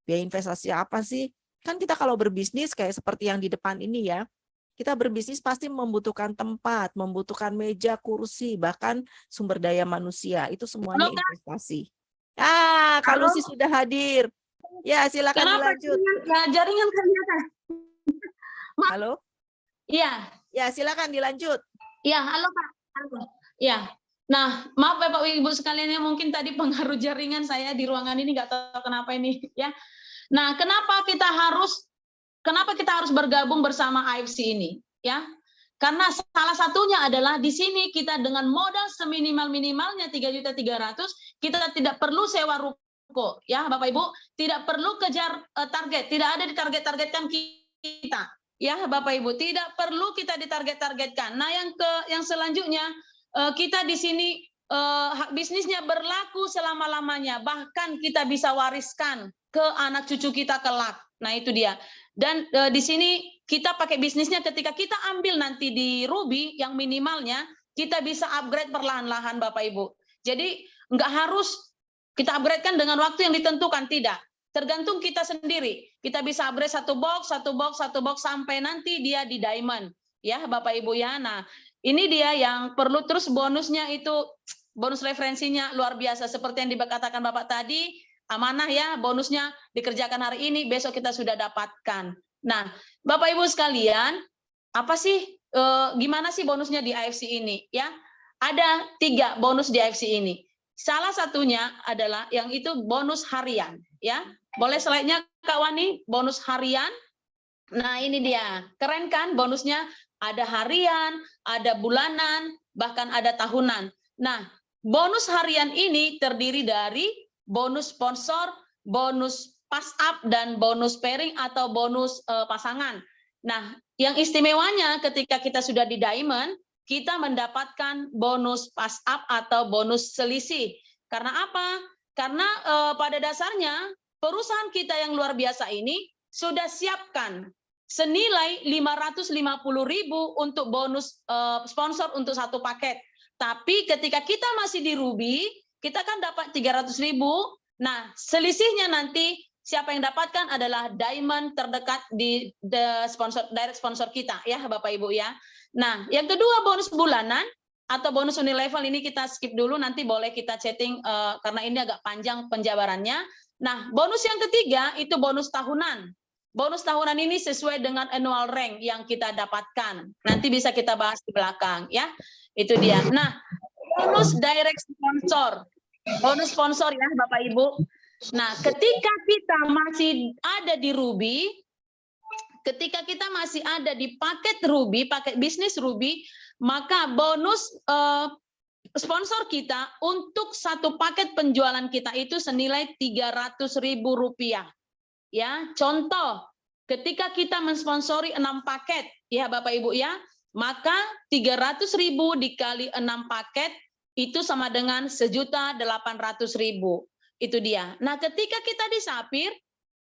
Speaker 3: Biaya investasi apa sih? Kan kita kalau berbisnis kayak seperti yang di depan ini ya, kita berbisnis pasti membutuhkan tempat, membutuhkan meja, kursi, bahkan sumber daya manusia. Itu semuanya investasi. Kak Lucy sudah hadir. Ya, silakan dilanjut.
Speaker 1: Jaringan kelihatan.
Speaker 3: Halo?
Speaker 1: Iya.
Speaker 3: Ya, silakan dilanjut.
Speaker 1: Iya, halo Pak. Halo. Ya. Nah, maaf Bapak Ibu sekalian ya, mungkin tadi pengaruh jaringan saya di ruangan ini nggak tahu kenapa ini ya. Nah, kenapa kita harus bergabung bersama AFC ini ya? Karena salah satunya adalah di sini kita dengan modal seminimal-minimalnya 3.300.000, kita tidak perlu sewa ruko ya Bapak Ibu, tidak perlu kejar target, tidak ada ditarget-targetkan kita ya Bapak Ibu, tidak perlu kita ditarget-targetkan. Nah, yang selanjutnya kita di sini bisnisnya berlaku selama-lamanya, bahkan kita bisa wariskan ke anak cucu kita kelak. Nah, itu dia. Dan di sini kita pakai bisnisnya ketika kita ambil nanti di Ruby yang minimalnya kita bisa upgrade perlahan-lahan Bapak Ibu. Jadi nggak harus kita upgrade-kan dengan waktu yang ditentukan, tidak. Tergantung kita sendiri. Kita bisa upgrade satu box sampai nanti dia di Diamond. Ya Bapak Ibu ya. Nah, ini dia yang perlu terus bonusnya itu, bonus referensinya luar biasa. Seperti yang dikatakan Bapak tadi, amanah ya, bonusnya dikerjakan hari ini, besok kita sudah dapatkan. Nah, Bapak Ibu sekalian, apa sih gimana sih bonusnya di AFC ini ya? Ada 3 bonus di AFC ini. Salah satunya adalah yang itu bonus harian ya. Boleh slide-nya Kak Wani, bonus harian. Nah, ini dia. Keren kan bonusnya? Ada harian, ada bulanan, bahkan ada tahunan. Nah, bonus harian ini terdiri dari bonus sponsor, bonus pass up, dan bonus pairing atau bonus pasangan. Nah, yang istimewanya ketika kita sudah di Diamond, kita mendapatkan bonus pass up atau bonus selisih. Karena apa? Karena pada dasarnya perusahaan kita yang luar biasa ini sudah siapkan senilai 550.000 untuk bonus sponsor untuk 1 paket. Tapi ketika kita masih di Ruby, kita kan dapat 300.000. Nah, selisihnya nanti siapa yang dapatkan adalah Diamond terdekat di direct sponsor kita ya Bapak Ibu ya. Nah, yang kedua bonus bulanan atau bonus unilevel ini kita skip dulu, nanti boleh kita chatting karena ini agak panjang penjabarannya. Nah, bonus yang ketiga itu bonus tahunan. Bonus tahunan ini sesuai dengan annual rank yang kita dapatkan. Nanti bisa kita bahas di belakang ya. Itu dia. Nah, bonus direct sponsor. Bonus sponsor ya Bapak Ibu. Nah, ketika kita masih ada di Ruby, ketika kita masih ada di paket Ruby, paket bisnis Ruby, maka bonus sponsor kita untuk satu paket penjualan kita itu senilai Rp300.000. Ya, contoh ketika kita mensponsori 6 paket, ya Bapak Ibu ya, maka 300.000 dikali 6 paket itu sama dengan 1.800.000. Itu dia. Nah, ketika kita di Sapir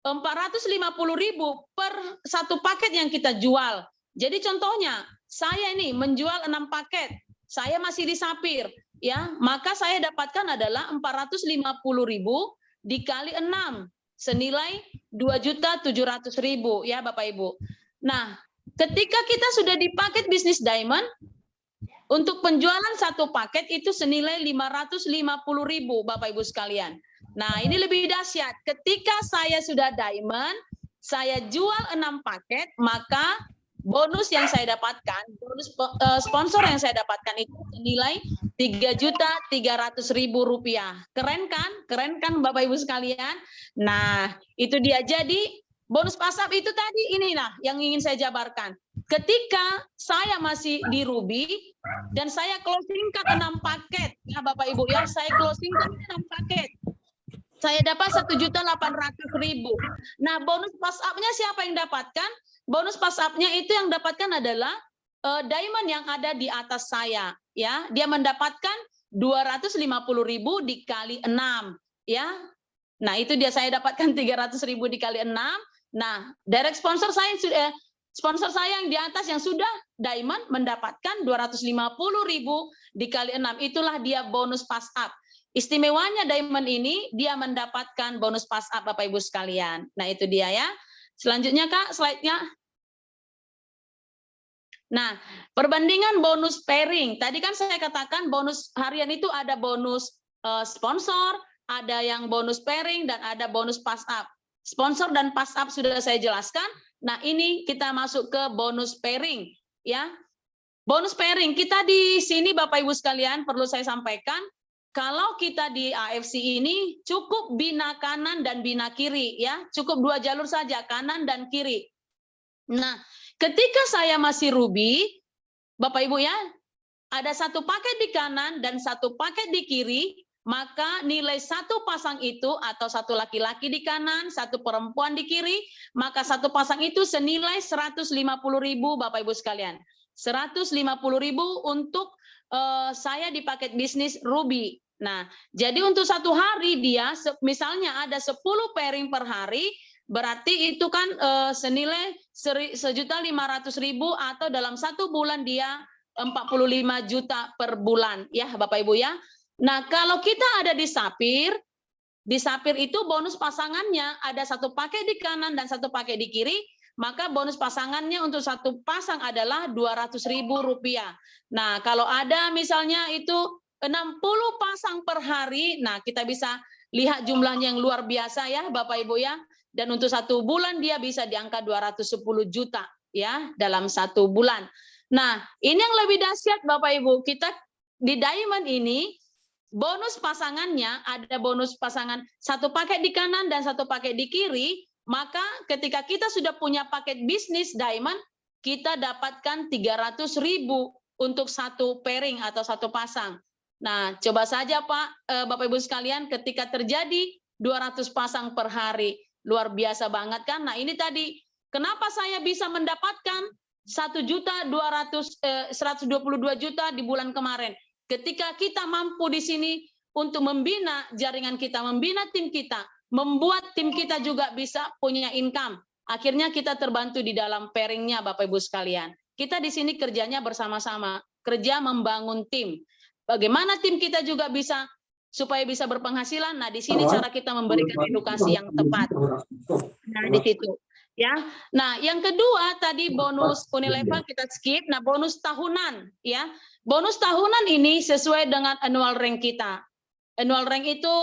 Speaker 1: 450.000 per satu paket yang kita jual. Jadi contohnya, saya ini menjual 6 paket, saya masih di Sapir, ya, maka saya dapatkan adalah 450.000 dikali 6 senilai 2.700.000 ya Bapak Ibu. Nah, ketika kita sudah di paket bisnis diamond, untuk penjualan satu paket itu senilai 550.000 Bapak Ibu sekalian. Nah, ini lebih dahsyat. Ketika saya sudah diamond, saya jual 6 paket, maka bonus yang saya dapatkan, bonus sponsor yang saya dapatkan itu senilai Rp3.300.000. Keren kan? Keren kan Bapak Ibu sekalian? Nah, itu dia. Jadi bonus pasar itu tadi inilah yang ingin saya jabarkan. Ketika saya masih di Ruby dan saya closingkan 6 paket, ya Bapak Ibu ya, saya closingkan 6 paket. Saya dapat 1.800.000. Nah, bonus pas up-nya siapa yang dapatkan? Bonus pas up-nya itu yang dapatkan adalah diamond yang ada di atas saya, ya. Dia mendapatkan 250.000 dikali 6, ya. Nah, itu dia saya dapatkan 300.000 dikali 6. Nah, direct sponsor saya yang di atas yang sudah diamond mendapatkan 250.000 dikali 6. Itulah dia bonus pas up. Istimewanya diamond ini dia mendapatkan bonus pas up Bapak Ibu sekalian. Nah, itu dia ya. Selanjutnya Kak, slide-nya. Nah, perbandingan bonus pairing. Tadi kan saya katakan bonus harian itu ada bonus sponsor, ada yang bonus pairing, dan ada bonus pass up. Sponsor dan pass up sudah saya jelaskan. Nah, ini kita masuk ke bonus pairing. Ya, bonus pairing. Kita di sini Bapak Ibu sekalian perlu saya sampaikan, kalau kita di AFC ini cukup bina kanan dan bina kiri, ya, cukup 2 jalur saja, kanan dan kiri. Nah, ketika saya masih Ruby, Bapak Ibu ya, ada satu paket di kanan dan satu paket di kiri, maka nilai satu pasang itu atau satu laki-laki di kanan, satu perempuan di kiri, maka satu pasang itu senilai 150.000 Bapak Ibu sekalian. 150.000 untuk saya di paket bisnis Ruby. Nah, jadi untuk satu hari dia misalnya ada 10 pairing per hari, berarti itu kan senilai 1.500.000 atau dalam satu bulan dia 45 juta per bulan ya Bapak Ibu ya. Nah, kalau kita ada di Sapir itu bonus pasangannya ada satu paket di kanan dan satu paket di kiri, maka bonus pasangannya untuk satu pasang adalah Rp200.000. Nah, kalau ada misalnya itu 60 pasang per hari, nah kita bisa lihat jumlahnya yang luar biasa ya Bapak Ibu ya. Dan untuk satu bulan dia bisa di angka 210 juta ya dalam satu bulan. Nah, ini yang lebih dahsyat Bapak Ibu, kita di Diamond ini bonus pasangannya ada bonus pasangan satu paket di kanan dan satu paket di kiri, maka ketika kita sudah punya paket bisnis Diamond, kita dapatkan 300.000 untuk satu pairing atau satu pasang. Nah, coba saja Pak, Bapak Ibu sekalian, ketika terjadi 200 pasang per hari, luar biasa banget kan? Nah, ini tadi kenapa saya bisa mendapatkan 1.122 juta di bulan kemarin. Ketika kita mampu di sini untuk membina jaringan kita, membina tim kita, membuat tim kita juga bisa punya income. Akhirnya kita terbantu di dalam pairingnya Bapak Ibu sekalian. Kita di sini kerjanya bersama-sama, kerja membangun tim. Bagaimana tim kita juga bisa supaya bisa berpenghasilan. Nah, di sini cara kita memberikan edukasi yang tepat. Nah, di situ. Ya. Nah, yang kedua tadi bonus Unilever kita skip. Nah, bonus tahunan ya. Bonus tahunan ini sesuai dengan annual rank kita. Annual rank itu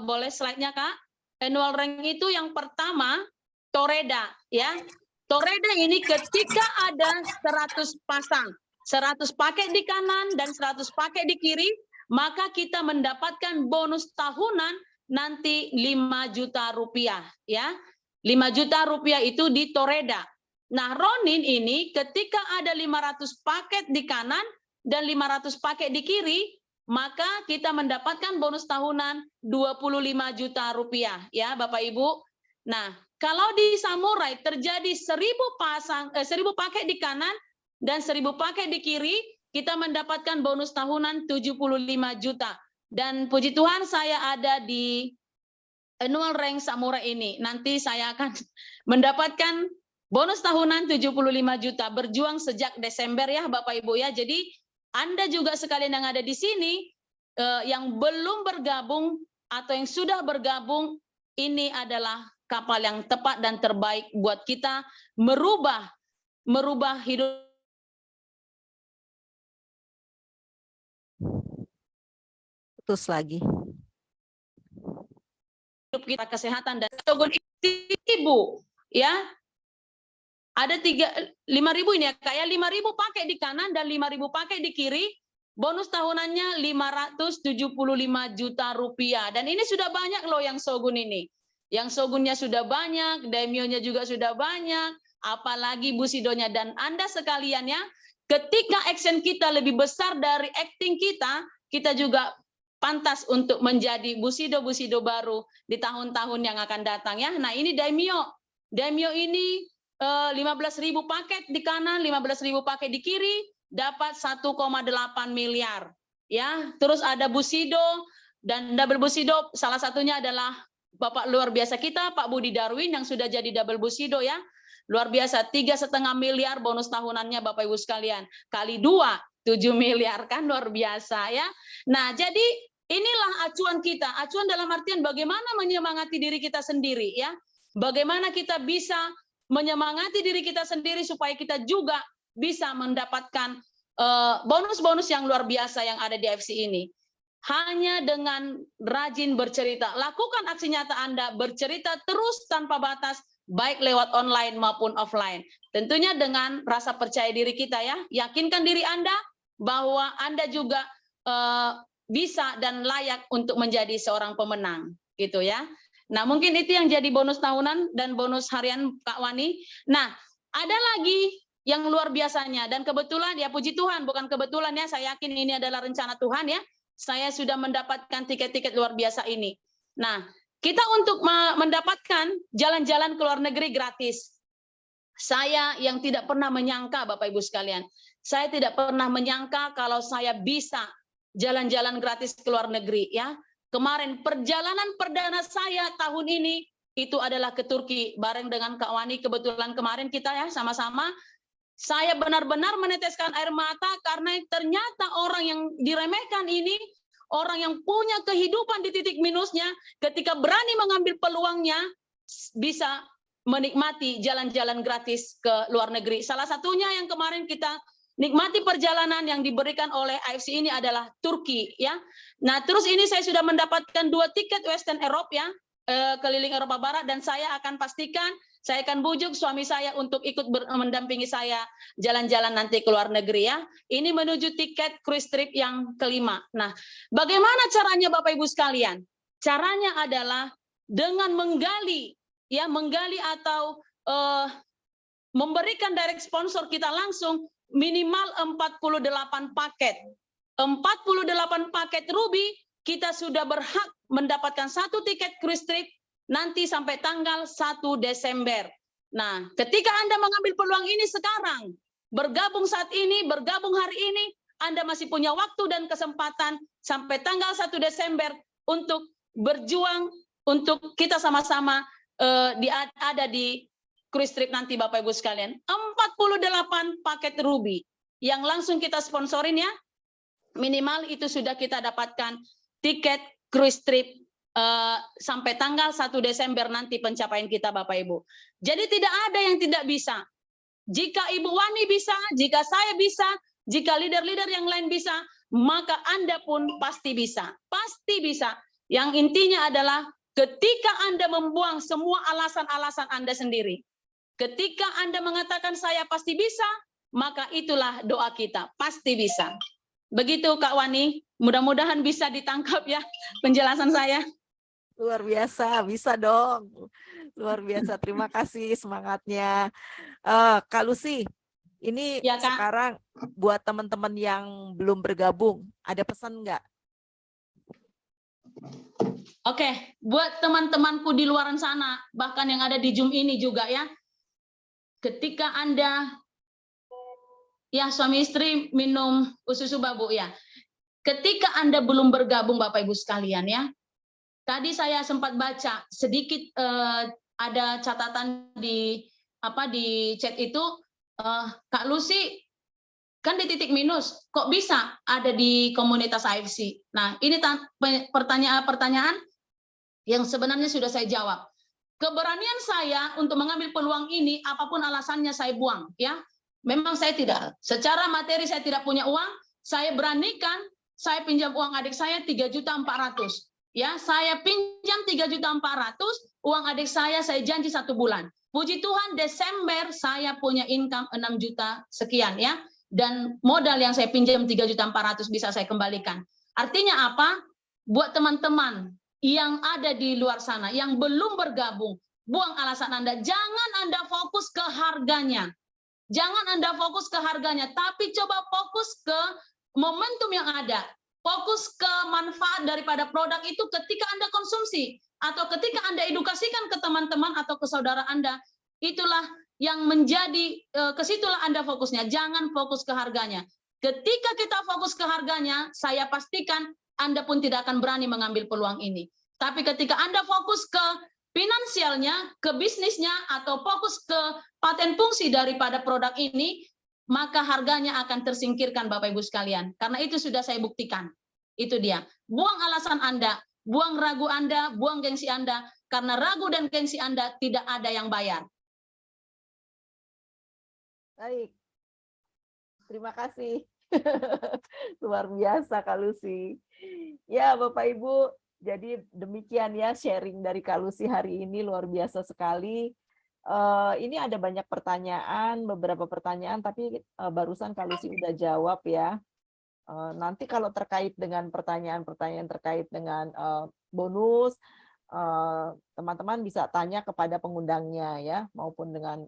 Speaker 1: boleh slide-nya Kak. Annual rank itu yang pertama Toreda ya. Toreda ini ketika ada 100 pasang, 100 paket di kanan dan 100 paket di kiri, maka kita mendapatkan bonus tahunan nanti 5 juta rupiah ya. 5 juta rupiah itu di Toreda. Nah, Ronin ini ketika ada 500 paket di kanan dan 500 paket di kiri, maka kita mendapatkan bonus tahunan 25 juta rupiah ya Bapak Ibu. Nah, kalau di Samurai terjadi 1000 paket di kanan dan 1000 paket di kiri, kita mendapatkan bonus tahunan 75 juta. Dan puji Tuhan saya ada di annual rank Samurai ini. Nanti saya akan mendapatkan bonus tahunan 75 juta. Berjuang sejak Desember ya Bapak Ibu ya. Jadi Anda juga sekalian yang ada di sini, yang belum bergabung atau yang sudah bergabung, ini adalah kapal yang tepat dan terbaik buat kita merubah hidup
Speaker 3: Putus lagi.
Speaker 1: kita, kesehatan dan ibu ya. Ada 5.000 ini ya, kayak 5.000 pakai di kanan dan 5.000 pakai di kiri, bonus tahunannya 575 juta rupiah. Dan ini sudah banyak loh yang Shogun ini. Yang Shogunnya sudah banyak, Daimyo-nya juga sudah banyak, apalagi Bushido-nya. Dan Anda sekalian ya, ketika action kita lebih besar dari acting kita, kita juga pantas untuk menjadi Bushido baru di tahun-tahun yang akan datang ya. Nah ini Daimyo. Daimyo ini 15.000 paket di kanan, 15.000 paket di kiri, dapat 1,8 miliar. Ya, terus ada Bushido dan double Bushido, salah satunya adalah Bapak luar biasa kita, Pak Budi Darwin yang sudah jadi double Bushido ya. Luar biasa, 3,5 miliar bonus tahunannya Bapak Ibu sekalian. Kali 2, 7 miliar kan luar biasa ya. Nah, jadi inilah acuan kita. Acuan dalam artian bagaimana menyemangati diri kita sendiri ya. Bagaimana kita bisa menyemangati diri kita sendiri supaya kita juga bisa mendapatkan bonus-bonus yang luar biasa yang ada di FC ini. Hanya dengan rajin bercerita. Lakukan aksi nyata Anda, bercerita terus tanpa batas, baik lewat online maupun offline. Tentunya dengan rasa percaya diri kita ya. Yakinkan diri Anda bahwa Anda juga bisa dan layak untuk menjadi seorang pemenang, gitu ya. Nah, mungkin itu yang jadi bonus tahunan dan bonus harian Kak Wani. Nah, ada lagi yang luar biasanya dan kebetulan ya puji Tuhan, bukan kebetulan ya, saya yakin ini adalah rencana Tuhan ya. Saya sudah mendapatkan tiket-tiket luar biasa ini. Nah, kita untuk mendapatkan jalan-jalan ke luar negeri gratis. Saya yang tidak pernah menyangka Bapak Ibu sekalian, saya tidak pernah menyangka kalau saya bisa jalan-jalan gratis ke luar negeri ya. Kemarin perjalanan perdana saya tahun ini itu adalah ke Turki bareng dengan Kak Wani. Kebetulan kemarin kita ya sama-sama, saya benar-benar meneteskan air mata karena ternyata orang yang diremehkan ini, orang yang punya kehidupan di titik minusnya, ketika berani mengambil peluangnya bisa menikmati jalan-jalan gratis ke luar negeri. Salah satunya yang kemarin kita nikmati perjalanan yang diberikan oleh AFC ini adalah Turki ya. Nah, terus ini saya sudah mendapatkan 2 tiket Western Europe ya, keliling Eropa Barat, dan saya akan pastikan saya akan bujuk suami saya untuk ikut mendampingi saya jalan-jalan nanti ke luar negeri ya. Ini menuju tiket cruise trip yang kelima. Nah, bagaimana caranya Bapak Ibu sekalian? Caranya adalah dengan menggali ya, menggali atau memberikan direct sponsor kita langsung minimal 48 paket. 48 paket Ruby, kita sudah berhak mendapatkan 1 tiket cruise trip nanti sampai tanggal 1 Desember. Nah, ketika Anda mengambil peluang ini sekarang, bergabung saat ini, bergabung hari ini, Anda masih punya waktu dan kesempatan sampai tanggal 1 Desember untuk berjuang, untuk kita sama-sama ada di cruise trip nanti Bapak Ibu sekalian. 48 paket Ruby yang langsung kita sponsorin ya. Minimal itu sudah kita dapatkan tiket cruise trip sampai tanggal 1 Desember nanti pencapaian kita Bapak Ibu. Jadi tidak ada yang tidak bisa. Jika Ibu Wani bisa, jika saya bisa, jika leader-leader yang lain bisa, maka Anda pun pasti bisa. Pasti bisa. Yang intinya adalah ketika Anda membuang semua alasan-alasan Anda sendiri. Ketika Anda mengatakan saya pasti bisa, maka itulah doa kita, pasti bisa. Begitu Kak Wani, mudah-mudahan bisa ditangkap ya penjelasan saya.
Speaker 3: Luar biasa, bisa dong. Luar biasa, terima kasih semangatnya. Kak Lucy, Ini
Speaker 1: Ya, Kak.
Speaker 3: sekarang buat teman-teman yang belum bergabung, ada pesan nggak?
Speaker 1: Oke, buat teman-temanku di luar sana, bahkan yang ada di Zoom ini juga ya, ketika Anda, ya suami istri minum susu babu ya, ketika Anda belum bergabung Bapak Ibu sekalian ya, tadi saya sempat baca sedikit ada catatan di chat itu, Kak Lucy kan di titik minus, kok bisa ada di komunitas AFC? Nah, ini pertanyaan yang sebenarnya sudah saya jawab. Keberanian saya untuk mengambil peluang ini, apapun alasannya saya buang, ya. Memang saya tidak, secara materi saya tidak punya uang, saya beranikan, saya pinjam uang adik saya 3.400.000. Ya, saya pinjam 3.400.000, uang adik saya janji 1 bulan. Puji Tuhan, Desember saya punya income 6 juta sekian ya. Dan modal yang saya pinjam 3.400.000 bisa saya kembalikan. Artinya apa? Buat teman-teman yang ada di luar sana, yang belum bergabung, buang alasan Anda. Jangan Anda fokus ke harganya. Jangan Anda fokus ke harganya, tapi coba fokus ke momentum yang ada. Fokus ke manfaat daripada produk itu ketika Anda konsumsi, atau ketika Anda edukasikan ke teman-teman atau ke saudara Anda. Itulah yang menjadi, kesitulah Anda fokusnya. Jangan fokus ke harganya. Ketika kita fokus ke harganya, saya pastikan Anda pun tidak akan berani mengambil peluang ini. Tapi ketika Anda fokus ke finansialnya, ke bisnisnya, atau fokus ke paten fungsi daripada produk ini, maka harganya akan tersingkirkan Bapak Ibu sekalian. Karena itu sudah saya buktikan. Itu dia. Buang alasan Anda, buang ragu Anda, buang gengsi Anda, karena ragu dan gengsi Anda tidak ada yang bayar.
Speaker 3: Baik. Terima kasih. Luar biasa Kak Lucy. Ya Bapak Ibu, jadi demikian ya sharing dari Kak Lucy hari ini, luar biasa sekali. Ini ada banyak pertanyaan, beberapa pertanyaan, tapi barusan Kak Lucy udah jawab ya. Nanti kalau terkait dengan pertanyaan-pertanyaan terkait dengan bonus, teman-teman bisa tanya kepada pengundangnya ya, maupun dengan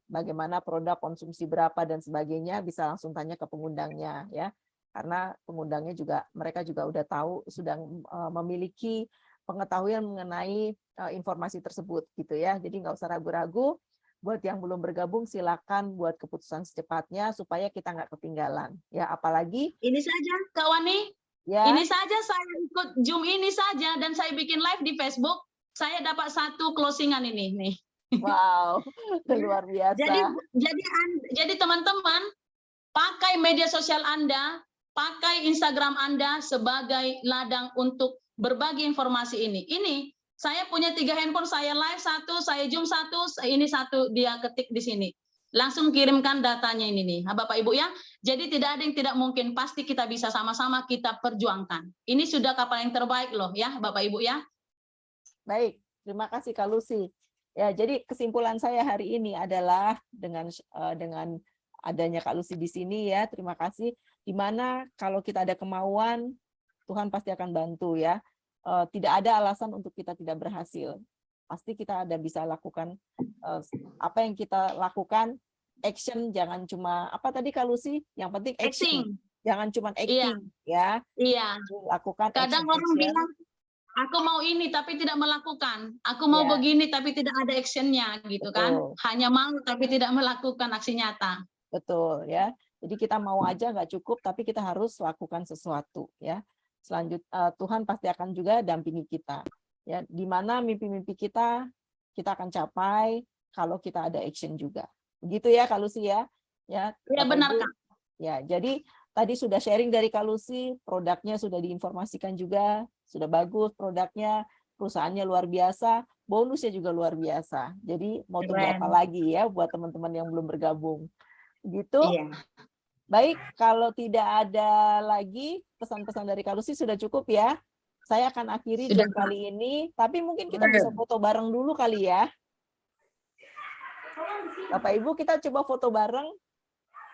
Speaker 3: bagaimana produk, konsumsi berapa dan sebagainya, bisa langsung tanya ke pengundangnya ya, karena pengundangnya juga, mereka juga udah tahu, sudah memiliki pengetahuan mengenai informasi tersebut gitu ya. Jadi nggak usah ragu-ragu. Buat yang belum bergabung silakan buat keputusan secepatnya supaya kita nggak ketinggalan ya, apalagi
Speaker 1: Ini saja Kak Wani.
Speaker 3: ya.
Speaker 1: Ini saja saya ikut Zoom ini saja, dan saya bikin live di Facebook, saya dapat 1 closingan ini nih.
Speaker 3: Wow, luar biasa.
Speaker 1: Jadi teman-teman, pakai media sosial Anda, pakai Instagram Anda sebagai ladang untuk berbagi informasi ini. Ini saya punya 3 handphone, saya live 1, saya Zoom 1, ini 1 dia ketik di sini. Langsung kirimkan datanya ini nih, Bapak Ibu ya. Jadi tidak ada yang tidak mungkin, pasti kita bisa sama-sama kita perjuangkan. Ini sudah kapal yang terbaik loh ya, Bapak Ibu ya.
Speaker 3: Baik, terima kasih Kak Lucy. Ya, jadi kesimpulan saya hari ini adalah dengan adanya Kak Lucy di sini ya, terima kasih. Dimana kalau kita ada kemauan, Tuhan pasti akan bantu ya. Tidak ada alasan untuk kita tidak berhasil. Pasti kita ada bisa lakukan apa yang kita lakukan, action, jangan cuma apa tadi Kak Lucy, yang penting action. Jangan cuma acting ya.
Speaker 1: Iya.
Speaker 3: Lakukan
Speaker 1: Kadang
Speaker 3: action,
Speaker 1: orang bilang, aku mau ini tapi tidak melakukan, aku mau begini tapi tidak ada actionnya gitu. Betul. Kan, hanya mau tapi tidak melakukan aksi nyata.
Speaker 3: Betul ya, jadi kita mau aja nggak cukup, tapi kita harus lakukan sesuatu ya. Selanjutnya Tuhan pasti akan juga dampingi kita ya, di mana mimpi-mimpi kita akan capai kalau kita ada action juga, begitu ya Kak Lucy ya. Ya
Speaker 1: benar Kak.
Speaker 3: Ya, jadi tadi sudah sharing dari Kak Lucy, produknya sudah diinformasikan juga, sudah bagus produknya, perusahaannya luar biasa, bonusnya juga luar biasa. Jadi mau tunggu apa lagi ya buat teman-teman yang belum bergabung. Gitu.
Speaker 1: Iya.
Speaker 3: Baik, kalau tidak ada lagi pesan-pesan dari Kak Lucy sudah cukup ya. Saya akan akhiri Zoom kali ini, tapi mungkin kita bisa foto bareng dulu kali ya. Bapak Ibu, kita coba foto bareng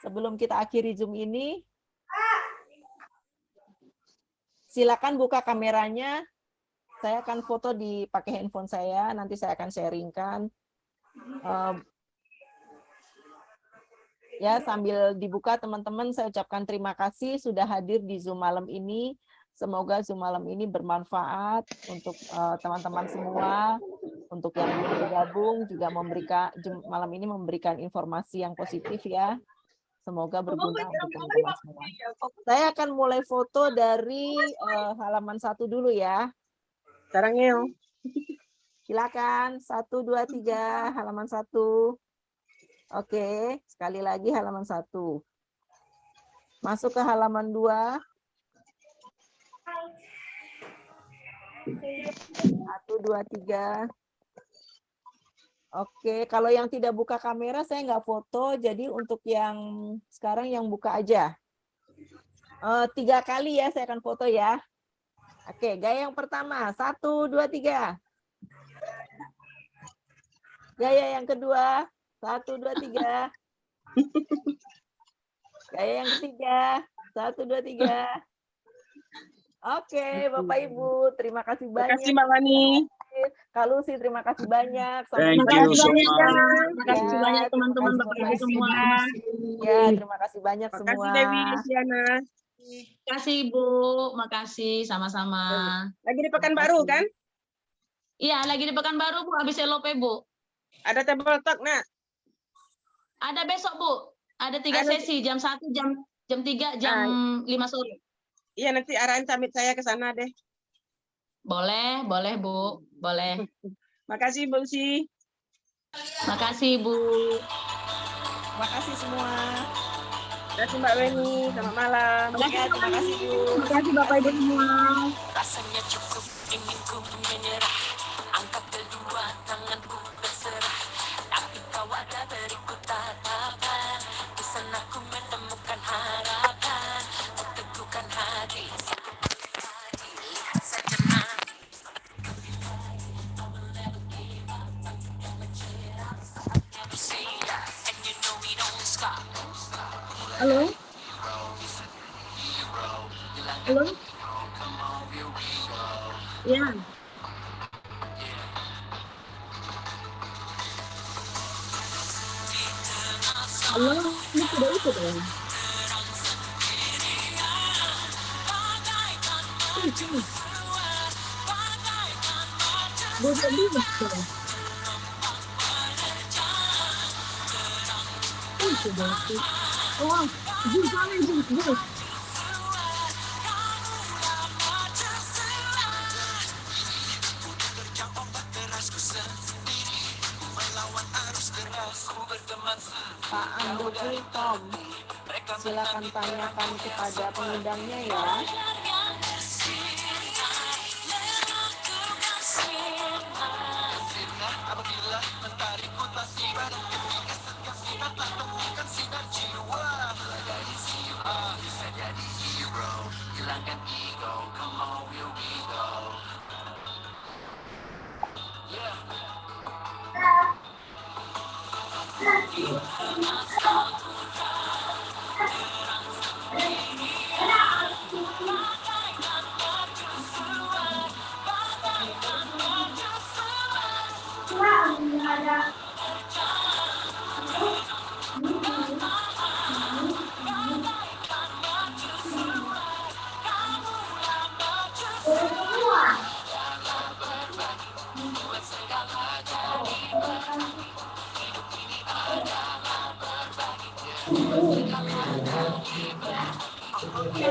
Speaker 3: sebelum kita akhiri Zoom ini. Silakan buka kameranya. Saya akan foto pakai handphone saya, nanti saya akan sharingkan. Ya, sambil dibuka teman-teman, saya ucapkan terima kasih sudah hadir di Zoom malam ini. Semoga Zoom malam ini bermanfaat untuk teman-teman semua, untuk yang belum bergabung juga malam ini memberikan informasi yang positif ya. Semoga berguna untuk teman-teman semua. Saya akan mulai foto dari halaman 1 dulu ya.
Speaker 6: Sarangnya.
Speaker 3: Silakan 1, 2, 3 halaman 1. Oke, sekali lagi halaman 1. Masuk ke halaman 2. 1, 2, 3. Oke, kalau yang tidak buka kamera saya nggak foto, jadi untuk yang sekarang yang buka aja. 3 kali ya saya akan foto ya. Oke, gaya yang pertama. 1, 2, 3. Gaya yang kedua. 1, 2, 3. Gaya yang ketiga. 1, 2, 3. Oke, Bapak Ibu, terima kasih
Speaker 6: Terima kasih
Speaker 3: banyak.
Speaker 6: Mbak Wani.
Speaker 3: Kak Lucy, terima kasih banyak.
Speaker 5: Thank
Speaker 1: Terima
Speaker 5: you
Speaker 1: kasih
Speaker 5: so
Speaker 1: banyak
Speaker 5: much.
Speaker 1: ya. Terima kasih
Speaker 3: Ya,
Speaker 1: banyak
Speaker 3: terima
Speaker 1: teman-teman
Speaker 3: kasih,
Speaker 1: Bapak
Speaker 3: Bapak
Speaker 1: Ibu
Speaker 3: Ibu.
Speaker 1: semua.
Speaker 3: Ya, terima kasih banyak
Speaker 6: Terima
Speaker 3: semua.
Speaker 6: kasih Dewi, Luciana.
Speaker 1: Terima kasih Ibu, makasih sama-sama.
Speaker 6: Lagi di Pekanbaru
Speaker 3: kasih.
Speaker 6: kan?
Speaker 1: Iya, lagi di Pekanbaru Bu, habis LOP Bu.
Speaker 6: Ada table talk, nak.
Speaker 1: Ada besok Bu, ada 3
Speaker 6: Ada-
Speaker 1: sesi, jam 1, jam 3, jam 5 sore.
Speaker 6: Iya, nanti arahin summit saya ke sana deh.
Speaker 1: Boleh Bu, boleh.
Speaker 6: Makasih, Bu Lucy.
Speaker 1: Makasih Bu.
Speaker 3: Terima kasih semua.
Speaker 6: Terima kasih Mbak Weni. Selamat malam.
Speaker 3: Ya, terima kasih Bu.
Speaker 1: Terima kasih Bapak Ibu semua.
Speaker 7: Rasanya cukup ingin ku menyerah. Angkat kedua tanganku berserah. Tapi kau ada beriku tatapan. Di sana ku menemukan harapan. Teguhkan hati. Lihat saja nanti. And you know we don't stop.
Speaker 1: Halo? Halo? Ya. Halo, ini sudah itu dong. Bosan itu. Sudah itu. Oh, jin sana jin.
Speaker 3: Pak Andukri Tom, silakan tanyakan kepada pengundangnya ya. Oke.